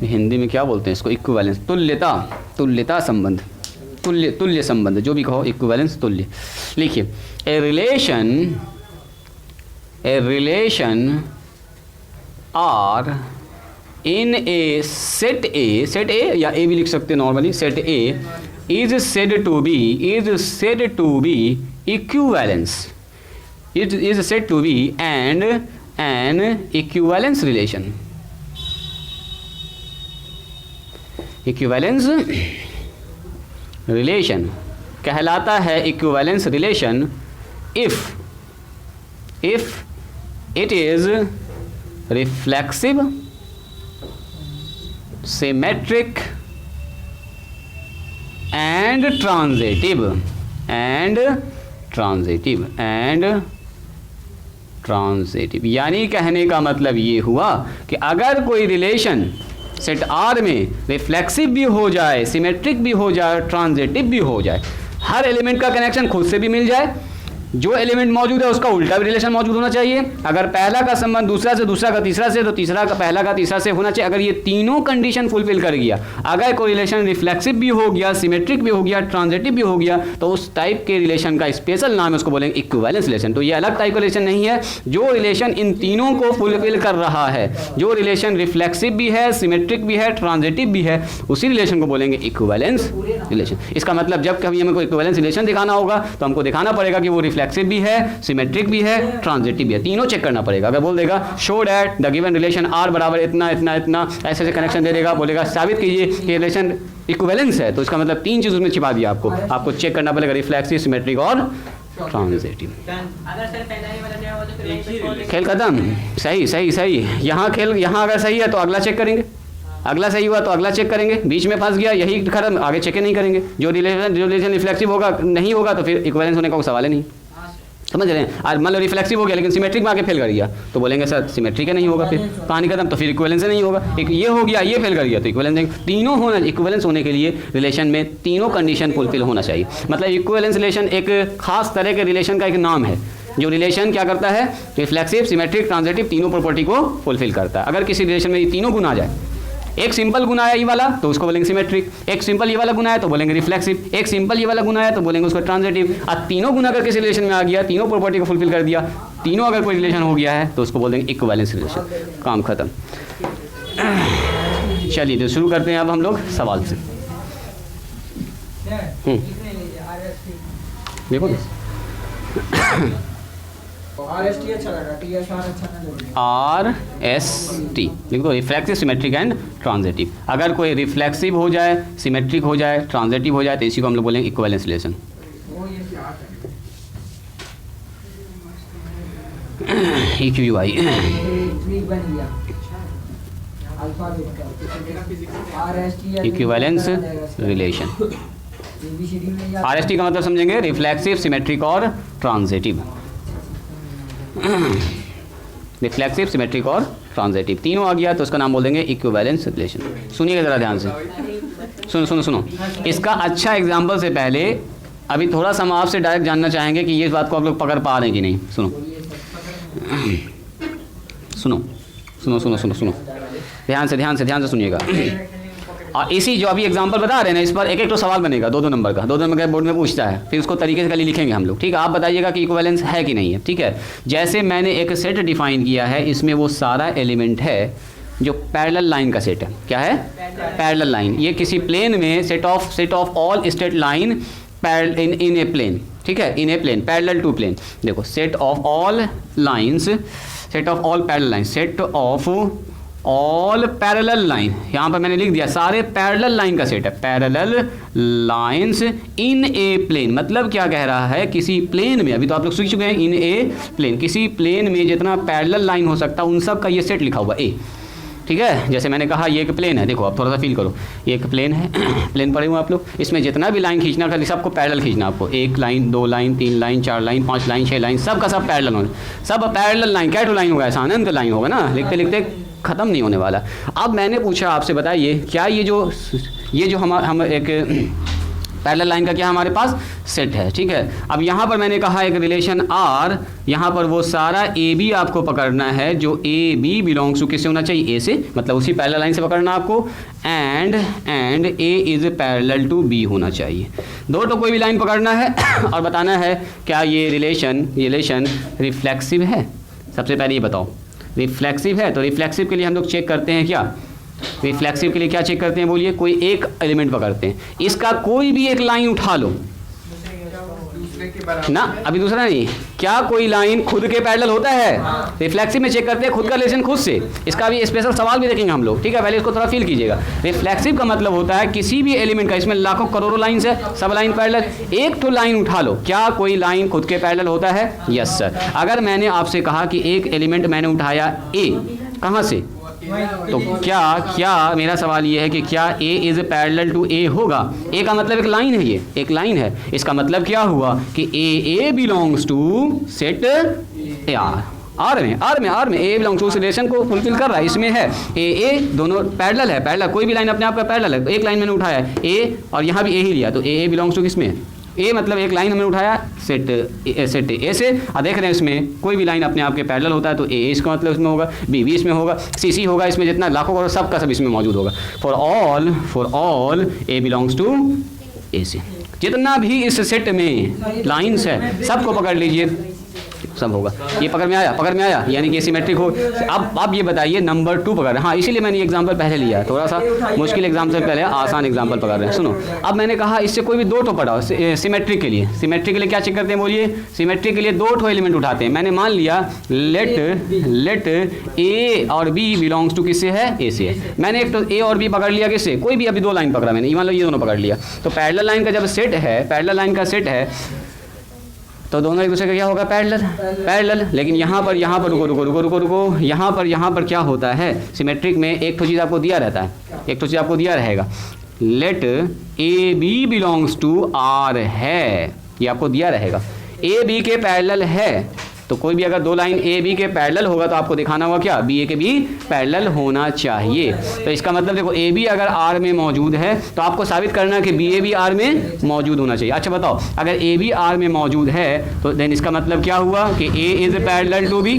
हिंदी में क्या बोलते हैं इसको, इक्विवेलेंस, तुल्यता, तुल्यता संबंध, तुल्य संबंध, जो भी कहो, इक्विवेलेंस तुल्य। लिखिए a relation R in a set A या ए भी लिख सकते हैं normally, set A is said to be equivalence, is said to be an equivalence relation, equivalence relation कहलाता है equivalence relation if it is reflexive, symmetric and transitive. यानी कहने का मतलब ये हुआ कि अगर कोई रिलेशन सेट आर में रिफ्लेक्सिव भी हो जाए, सिमेट्रिक भी हो जाए, ट्रांजिटिव भी हो जाए, हर एलिमेंट का कनेक्शन खुद से भी मिल जाए, जो एलिमेंट मौजूद है उसका उल्टा भी रिलेशन मौजूद होना चाहिए, अगर पहला का संबंध दूसरा से, दूसरा का तीसरा से, तो तीसरा का पहला का तीसरा से होना चाहिए, अगर ये तीनों कंडीशन फुलफिल कर गया, अगर कोई रिलेशन रिफ्लेक्सिव भी हो गया, सिमेट्रिक भी हो गया, ट्रांजिटिव भी हो गया, तो उस टाइप के रिलेशन का स्पेशल नाम है, उसको बोलेंगे इक्विवेलेंस रिलेशन। तो ये अलग टाइप का रिलेशन नहीं है, जो रिलेशन इन तीनों को फुलफिल कर रहा है, जो रिलेशन रिफ्लेक्सिव भी है, सिमेट्रिक भी है, ट्रांजिटिव भी है, उसी रिलेशन को बोलेंगे इक्विवेलेंस रिलेशन। इसका मतलब जब कभी हमें कोई इक्विवेलेंस रिलेशन दिखाना होगा तो हमको दिखाना पड़ेगा कि वो रिफ्लेक्सिव भी है, सिमेट्रिक भी है, ट्रांजिटिव भी है, तीनों चेक करना पड़ेगा। अगर बोल देगा show that the given relation R बराबर इतना इतना इतना, ऐसे ऐसे कनेक्शन दे देगा, बोलेगा साबित कीजिए कि रिलेशन इक्विवेलेंस है, तो इसका मतलब 3 चीज उसमें छिपा दिया आपको चेक करना पड़ेगा, रिफ्लेक्सिव, सिमेट्रिक और ट्रांजिटिव। खेल खत्म, सही। यहाँ अगर सही है तो अगला चेक करेंगे, अगला सही हुआ तो अगला चेक करेंगे, बीच में फंस गया यही खत्म, आगे चेक नहीं करेंगे। जो रिलेशन रिफ्लेक्सिव होगा नहीं होगा तो फिर इक्विवेलेंस होने का कोई सवाल ही नहीं, समझ रहे हैं। और मान लो रिफ्लेक्सिव हो गया लेकिन सिमेट्रिक में आके फेल कर गया तो बोलेंगे सर सिमेट्रिक है नहीं होगा, फिर कहानी खत्म, तो फिर इक्विवेलेंस नहीं होगा। एक ये हो गया, ये फेल कर गया तो इक्विवेलेंस, तीनों होना, इक्विवेलेंस होने के लिए रिलेशन में तीनों कंडीशन फुलफिल होना चाहिए। मतलब इक्विवेलेंस रिलेशन एक खास तरह के रिलेशन का एक नाम है, जो रिलेशन क्या करता है, रिफ्लेक्सिव, सिमेट्रिक, ट्रांजिटिव तीनों प्रॉपर्टी को फुलफिल करता है। अगर किसी रिलेशन में ये तीनों गुण आ जाए, एक सिंपल गुना है ये वाला तो उसको बोलेंगे सिमेट्रिक, एक सिंपल ये वाला गुना है तो बोलेंगे रिफ्लेक्सिव, एक सिंपल ये वाला गुना है तो बोलेंगे उसको ट्रांजिटिव। अब तीनों गुना अगर किसी रिलेशन में आ गया, तीनों प्रॉपर्टी को फुलफिल कर दिया, तीनों अगर कोई रिलेशन हो गया है तो उसको बोल देंगे इक्विवेलेंस रिलेशन, काम खत्म। चलिए तो शुरू करते हैं अब हम लोग सवाल से। देखो RST अच्छा लगा, TSR अच्छा नहीं लगा। RST लिख दो, रिफ्लेक्सिव, सिमेट्रिक एंड ट्रांजिटिव। अगर कोई रिफ्लेक्सिव हो जाए, सिमेट्रिक हो जाए, ट्रांजिटिव हो जाए तो इसी को हम लोग बोलेंगे equivalence relation. EQUI equivalence relation. RST का मतलब समझेंगे रिफ्लेक्सिव, सिमेट्रिक और ट्रांजिटिव। रिफ्लेक्सिव, सिमेट्रिक और ट्रांजिटिव तीनों आ गया तो उसका नाम बोल देंगे इक्विवेलेंस रिलेशन। सुनिएगा ज़रा ध्यान से, सुनो। इसका अच्छा एग्जाम्पल से पहले अभी थोड़ा सा हम आपसे डायरेक्ट जानना चाहेंगे कि ये बात को आप लोग पकड़ पा रहे हैं कि नहीं। सुनो ध्यान से सुनिएगा। और इसी जो अभी एग्जांपल बता रहे हैं ना, इस पर एक तो सवाल बनेगा 2-2 नंबर का, 2-2 नंबर का बोर्ड में पूछता है, फिर उसको तरीके से खाली लिखेंगे हम लोग, ठीक है। आप बताइएगा कि इक्विवेलेंस है कि नहीं है, ठीक है। जैसे मैंने एक सेट डिफाइन किया है, इसमें वो सारा एलिमेंट है जो पैरेलल लाइन का सेट है। क्या है? Parallel line. ये किसी प्लेन में set of all straight line in a plane, ठीक है, in a plane parallel to plane. देखो set of all lines, set of all parallel line, set of all parallel line, यहाँ पर मैंने लिख दिया सारे पैरेलल लाइन का सेट है। Parallel lines in a plane, मतलब क्या कह रहा है, किसी प्लेन में, अभी तो आप लोग सीख चुके हैं, इन ए प्लेन, किसी प्लेन में जितना पैरेलल लाइन हो सकता है उन सब का ये सेट लिखा हुआ ए, ठीक है। जैसे मैंने कहा ये एक प्लेन है, देखो आप थोड़ा सा फील करो, ये एक प्लेन है, प्लेन पढ़े हुए आप लोग, इसमें जितना भी लाइन खींचना खाली सबको पैरेलल खींचना आपको, 1 line 2 line 3 line 4 line 5 line 6 line, सब का सब पैरेलल होना, सब पैरेलल लाइन। क्या टू लाइन होगा? ऐसा अनंत लाइन होगा ना, लिखते लिखते ख़त्म नहीं होने वाला। अब मैंने पूछा आपसे, बताइए क्या ये जो हम एक पैरेलल लाइन का क्या हमारे पास सेट है, ठीक है। अब यहाँ पर मैंने कहा एक रिलेशन आर, यहाँ पर वो सारा ए बी आपको पकड़ना है जो ए बी बिलोंग्स टू किससे होना चाहिए? ए से, मतलब उसी पैरेलल लाइन से पकड़ना आपको। And A is parallel to B होना चाहिए। दो तो कोई भी लाइन पकड़ना है और बताना है क्या ये रिलेशन रिफ्लेक्सिव है। सबसे पहले ये बताओ रिफ्लेक्सिव है, तो रिफ्लेक्सिव के लिए हम लोग चेक करते हैं क्या? रिफ्लेक्सिव के लिए क्या चेक करते हैं? बोलिए। कोई एक एलिमेंट पकड़ते हैं, इसका कोई भी एक लाइन उठा लो ना, अभी दूसरा नहीं, क्या कोई लाइन खुद के पैरेलल होता है? रिफ्लेक्सिव में चेक करते हैं खुद का रिलेशन खुद से। इसका भी स्पेशल सवाल भी देखेंगे हम लोग, ठीक है, पहले इसको थोड़ा फील कीजिएगा। रिफ्लेक्सिव का मतलब होता है किसी भी एलिमेंट का, इसमें लाखों करोड़ों लाइन है, सब लाइन पैरेलल, एक तो लाइन उठा लो, क्या कोई लाइन खुद के पैरेलल होता है? Yes sir. अगर मैंने आपसे कहा कि एक एलिमेंट मैंने उठाया ए, कहाँ से, तो क्या मेरा सवाल ये है कि क्या ए इज़ पैरेलल टू ए होगा? ए का मतलब एक लाइन है, ये एक लाइन है, इसका मतलब क्या हुआ कि A belongs to set A R में ए बिलोंग्स टू उस रिलेशन को फुलफिल कर रहा है, इसमें है ए दोनों पैरेलल है, पैरेलल कोई भी लाइन अपने आप का पैरेलल है। एक लाइन मैंने उठाया है ए और यहाँ भी ए ही लिया, तो ए बिलोंग्स टू किसमें है? ए मतलब एक लाइन हमने उठाया सेट ए से, और देख रहे हैं इसमें कोई भी लाइन अपने आप के पैरेलल होता है, तो ए इसका मतलब इसमें होगा, बी इसमें होगा, सी होगा, इसमें जितना लाखों करोड़ सब का सब इसमें मौजूद होगा। For all A belongs to A से, जितना भी इस सेट में लाइन्स है सबको पकड़ लीजिए, सब होगा। ये पकड़ में आया यानी कि सिमेट्रिक हो। अब ये बताइए नंबर 2 पकड़ रहे हैं। हाँ, इसीलिए मैंने एग्जांपल पहले लिया, थोड़ा सा मुश्किल एग्जाम से पहले आसान एग्जांपल पकड़ रहे हैं। सुनो, अब मैंने कहा इससे कोई भी 2 तो पढ़ाओ सिमेट्रिक के लिए। सिमेट्रिक के लिए क्या चेक करते हैं? बोलिए। सिमेट्रिक के लिए 2 एलिमेंट उठाते हैं। मैंने मान लिया लेट ए और बी बिलोंग्स टू किससे है? ए से है। मैंने एक तो ए और बी पकड़ लिया किससे? कोई भी अभी 2 लाइन पकड़ा मैंने, मान लो ये दोनों पकड़ लिया। तो पैरेलल लाइन का जब सेट है, पैरेलल लाइन का सेट है, तो दोनों एक दूसरे का क्या होगा? पैरेलल। लेकिन यहाँ पर रुको, यहाँ पर क्या होता है? सिमेट्रिक में एक तो चीज़ आपको दिया रहता है, एक तो चीज़ आपको दिया रहेगा, let A B belongs to R है, ये आपको दिया रहेगा। ए बी के पैरेलल है, तो कोई भी अगर 2 लाइन ए बी के पैरेलल होगा तो आपको दिखाना होगा क्या? बी ए के भी पैरेलल होना चाहिए। तो इसका मतलब देखो, ए बी अगर आर में मौजूद है तो आपको साबित करना है कि बी ए भी आर में मौजूद होना चाहिए। अच्छा बताओ, अगर ए बी आर में मौजूद है तो देन इसका मतलब क्या हुआ कि A is parallel to B,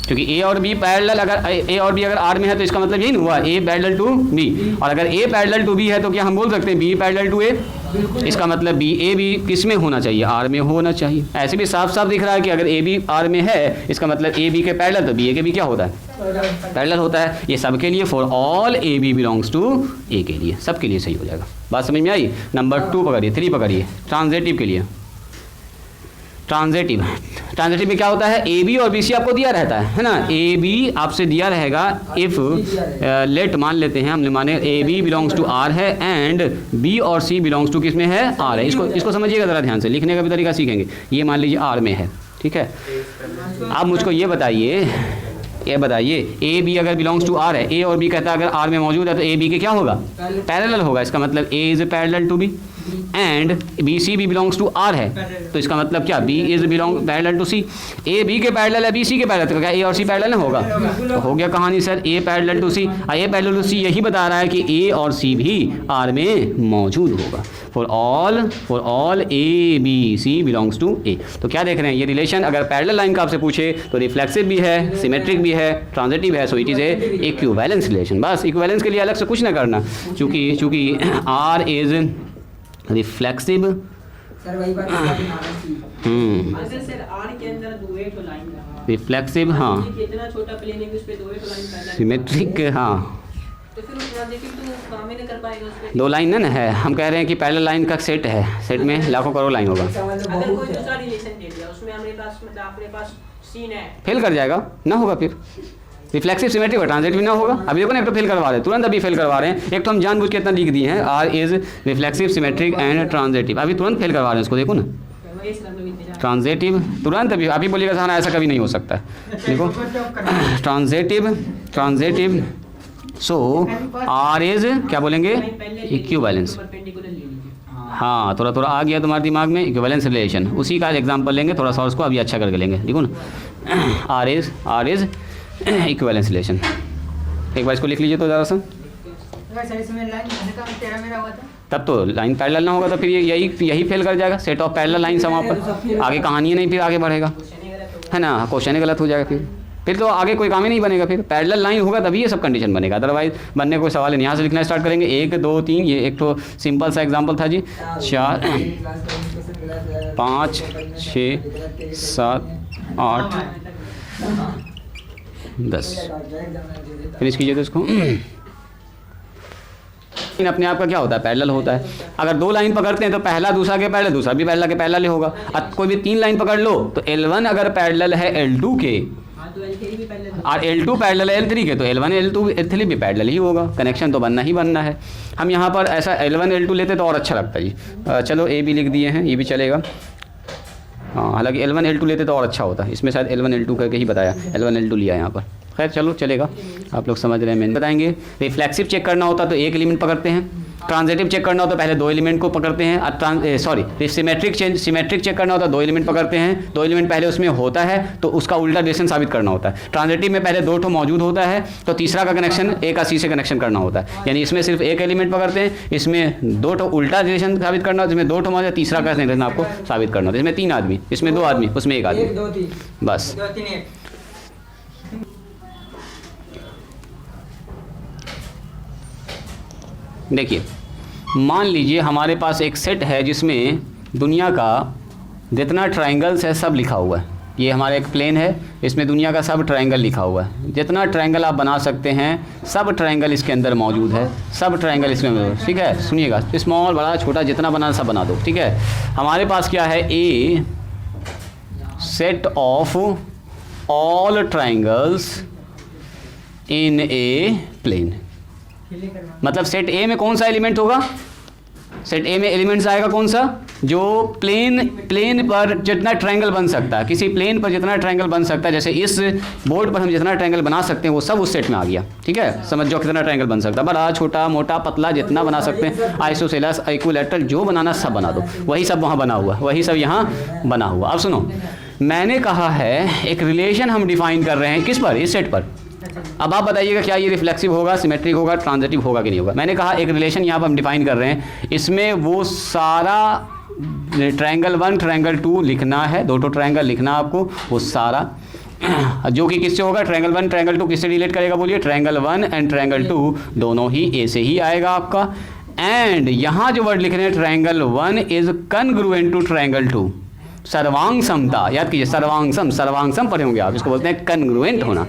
क्योंकि ए और बी पैरेलल, अगर ए और बी अगर आर में है तो इसका मतलब यही नहीं हुआ ए पैरेलल टू बी। और अगर ए पैरेलल टू बी है तो क्या हम बोल सकते हैं बी पैरेलल टू ए? इसका मतलब बी ए बी किस में होना चाहिए? आर में होना चाहिए। ऐसे भी साफ साफ दिख रहा है कि अगर ए बी आर में है, इसका मतलब ए बी के पैरेलल, तो बी ए के भी क्या होता है? पैरेलल होता है। ये सबके लिए for all A B belongs to A के लिए, सबके लिए सही हो जाएगा। बात समझ में आई? नंबर 2 पकड़िए, 3 पकड़िए, ट्रांजिटिव के लिए। ट्रांजिटिव में क्या होता है? ए बी और बी सी आपको दिया रहता है ना, ए बी आपसे दिया रहेगा। इफ़ लेट मान लेते हैं, हमने माने A B belongs to R है एंड बी और सी बिलोंग्स टू किस में है? आर है। इसको समझिएगा ज़रा ध्यान से, लिखने का भी तरीका सीखेंगे। ये मान लीजिए आर में है, ठीक है। अब मुझको ये बताइए ए बी अगर बिलोंग्स टू आर है, ए और बी कहता है अगर आर में मौजूद है तो ए बी के क्या होगा? पैरेलल होगा। इसका मतलब A is parallel to B and B C भी बिलोंग्स टू आर है, तो इसका मतलब क्या? B is belong parallel to C. A B के पैरेलल है, बी सी के पैरेलल, तो क्या ए और सी पैरेलल ना होगा? तो हो गया कहानी sir, A parallel to C. A parallel to C यही बता रहा है कि ए और सी भी आर में मौजूद होगा। For all A B C belongs to A. तो क्या देख रहे हैं, ये रिलेशन अगर पैरेलल लाइन का आपसे पूछे तो रिफ्लेक्सिव भी है, सिमेट्रिक भी है, ट्रांजिटिव है, so it is a equivalence relation. बस इक्विवेलेंस के लिए अलग से कुछ ना करना, चूँकि आर इज रिफ्लेक्सिव। सर वही बात सर आर के अंदर 2 लाइन रिफ्लेक्सिव, हाँ इतना छोटा प्लेन है कि उस पे दो ही लाइन पैरेलल, सिमेट्रिक, हाँ तो फिर उस ट्रांजिटिव तो काम ही नहीं कर पाएगा उस पे। दो लाइन ना है, हम कह रहे हैं कि पैरेलल लाइन का सेट है, सेट में लाखों करोड़ लाइन होगा, अगर कोई दूसरा रिलेशन दे दिया उसमें हमारे पास मतलब अपने पास सीन है, फेल कर जाएगा ना, होगा फिर रिफ्लेक्सिव सिमेट्रिक और ट्रांजिटिव ना होगा। अभी देखो ना, एक तो फेल करवा रहे हैं, तुरंत अभी फेल करवा रहे हैं, एक तो हम जानबूझ के इतना लिख दिए हैं R is reflexive symmetric and transitive, अभी तुरंत फेल करवा रहे हैं उसको, देखो ना वही से हम लोग इंतजार ट्रांजिटिव तुरंत अभी बोलिएगा सर ऐसा कभी नहीं हो सकता है, देखो ट्रांजिटिव सो आर इज क्या बोलेंगे इक्विवेलेंस, परपेंडिकुलर ले लीजिए। हाँ थोड़ा आ गया तुम्हारे दिमाग में इक्विवेलेंस रिलेशन, उसी का एग्जांपल लेंगे थोड़ा सा, उसको अभी अच्छा करके लेंगे, देखो ना आर इज इक्विवेलेंस रिलेशन, एक बार इसको लिख लीजिए तो ज़रा सा, तब तो लाइन पैरेलल ना होगा तो फिर यही फेल कर जाएगा, सेट ऑफ पैरेलल लाइन वहाँ पर आगे कहानी नहीं, फिर आगे बढ़ेगा, है ना, क्वेश्चन ही गलत हो जाएगा, फिर तो आगे कोई काम ही नहीं बनेगा, फिर पैरेलल लाइन होगा तभी ये सब कंडीशन बनेगा, अदरवाइज बनने का कोई सवाल नहीं। यहाँ से लिखना स्टार्ट करेंगे 1 2 3, ये एक तो सिंपल सा एग्जांपल था जी, 4 5 6 7 8 10 फिनिश कीजिए तो इसको। अपने आप का क्या होता है पैरेलल होता है, अगर दो लाइन पकड़ते हैं तो पहला दूसरा के पैरेलल, दूसरा भी पहला के पैरेलल ही होगा। अब कोई भी 3 लाइन पकड़ लो तो L1 अगर पैरेलल है L2 के तो L3 भी पैरेलल और L2 पैरेलल है L3 के, तो L1 L2 L3 भी पैरेलल ही होगा, कनेक्शन तो बनना ही बनना है। हम यहाँ पर ऐसा L1 L2 लेते तो और अच्छा लगता जी, चलो A भी लिख दिए हैं, ये भी चलेगा, हाँ हालांकि L1 L2 लेते तो और अच्छा होता, इसमें शायद L1 L2 करके ही बताया, L1 L2 लिया यहाँ पर, खैर चलो चलेगा, आप लोग समझ रहे हैं। मैंने बताएंगे रिफ्लेक्सिव चेक करना होता तो एक एलिमेंट पकड़ते हैं, ट्रांजिटिव चेक करना होता तो पहले 2 एलिमेंट को पकड़ते हैं, सिमेट्रिक चेक करना होता है 2 एलिमेंट पकड़ते हैं, 2 एलिमेंट पहले उसमें होता है तो उसका उल्टा रिलेशन साबित करना होता है। ट्रांजिटिव में पहले 2 ठो मौजूद होता है तो तीसरा का कनेक्शन A का C से कनेक्शन करना होता है, यानी इसमें सिर्फ एक एलिमेंट पकड़ते हैं, इसमें 2 ठो उल्टा रिलेशन साबित करना होता है, इसमें 2 ठो मौजूद, तीसरा का रिलेशन आपको साबित करना होता है। इसमें 3 आदमी, इसमें 2 आदमी, उसमें 1 आदमी, 1 2 3 बस। 2 3 1 देखिए मान लीजिए हमारे पास एक सेट है जिसमें दुनिया का जितना ट्रायंगल्स है सब लिखा हुआ है, ये हमारा एक प्लेन है, इसमें दुनिया का सब ट्रायंगल लिखा हुआ है, जितना ट्रायंगल आप बना सकते हैं सब ट्रायंगल इसके अंदर मौजूद है, सब ट्रायंगल इसमें मौजूद है, ठीक है। सुनिएगा, स्मॉल बड़ा छोटा जितना बनाना सब बना दो, ठीक है। हमारे पास क्या है, a set of all triangles in a plane, मतलब सेट ए में कौन सा एलिमेंट होगा, सेट ए में एलिमेंट्स आएगा कौन सा, जो प्लेन पर जितना ट्रायंगल बन सकता है, किसी प्लेन पर जितना ट्रायंगल बन सकता है, जैसे इस बोर्ड पर हम जितना ट्रायंगल बना सकते हैं वो सब उस सेट में आ गया, ठीक है। समझ जाओ कितना ट्रायंगल बन सकता है, बड़ा छोटा मोटा पतला जितना बना सकते हैं, आइसोसेलेस इक्विलैटरल जो बनाना सब बना दो, वही सब वहाँ बना हुआ, वही सब यहाँ बना हुआ। अब सुनो, मैंने कहा है एक रिलेशन हम डिफाइन कर रहे हैं किस पर, इस सेट पर। अब आप बताइएगा क्या ये रिफ्लेक्सिव होगा, सिमेट्रिक होगा, ट्रांजिटिव होगा कि नहीं होगा। मैंने कहा एक रिलेशन यहाँ पर हम डिफाइन कर रहे हैं, इसमें वो सारा ट्रायंगल 1 ट्रायंगल 2 लिखना है, 2 ट्रायंगल लिखना आपको, वो सारा जो कि किससे होगा, ट्रायंगल 1 ट्रायंगल 2 किससे रिलेट करेगा, बोलिए ट्रायंगल 1 एंड ट्रायंगल 2 दोनों ही ए से ही आएगा आपका। एंड यहाँ जो वर्ड लिख रहे हैं ट्रायंगल 1 इज कनग्रुएंट टू ट्रायंगल 2, सर्वांग समता, याद कीजिए सर्वांगसम पढ़े होंगे आप, इसको बोलते हैं कनग्रुएंट होना।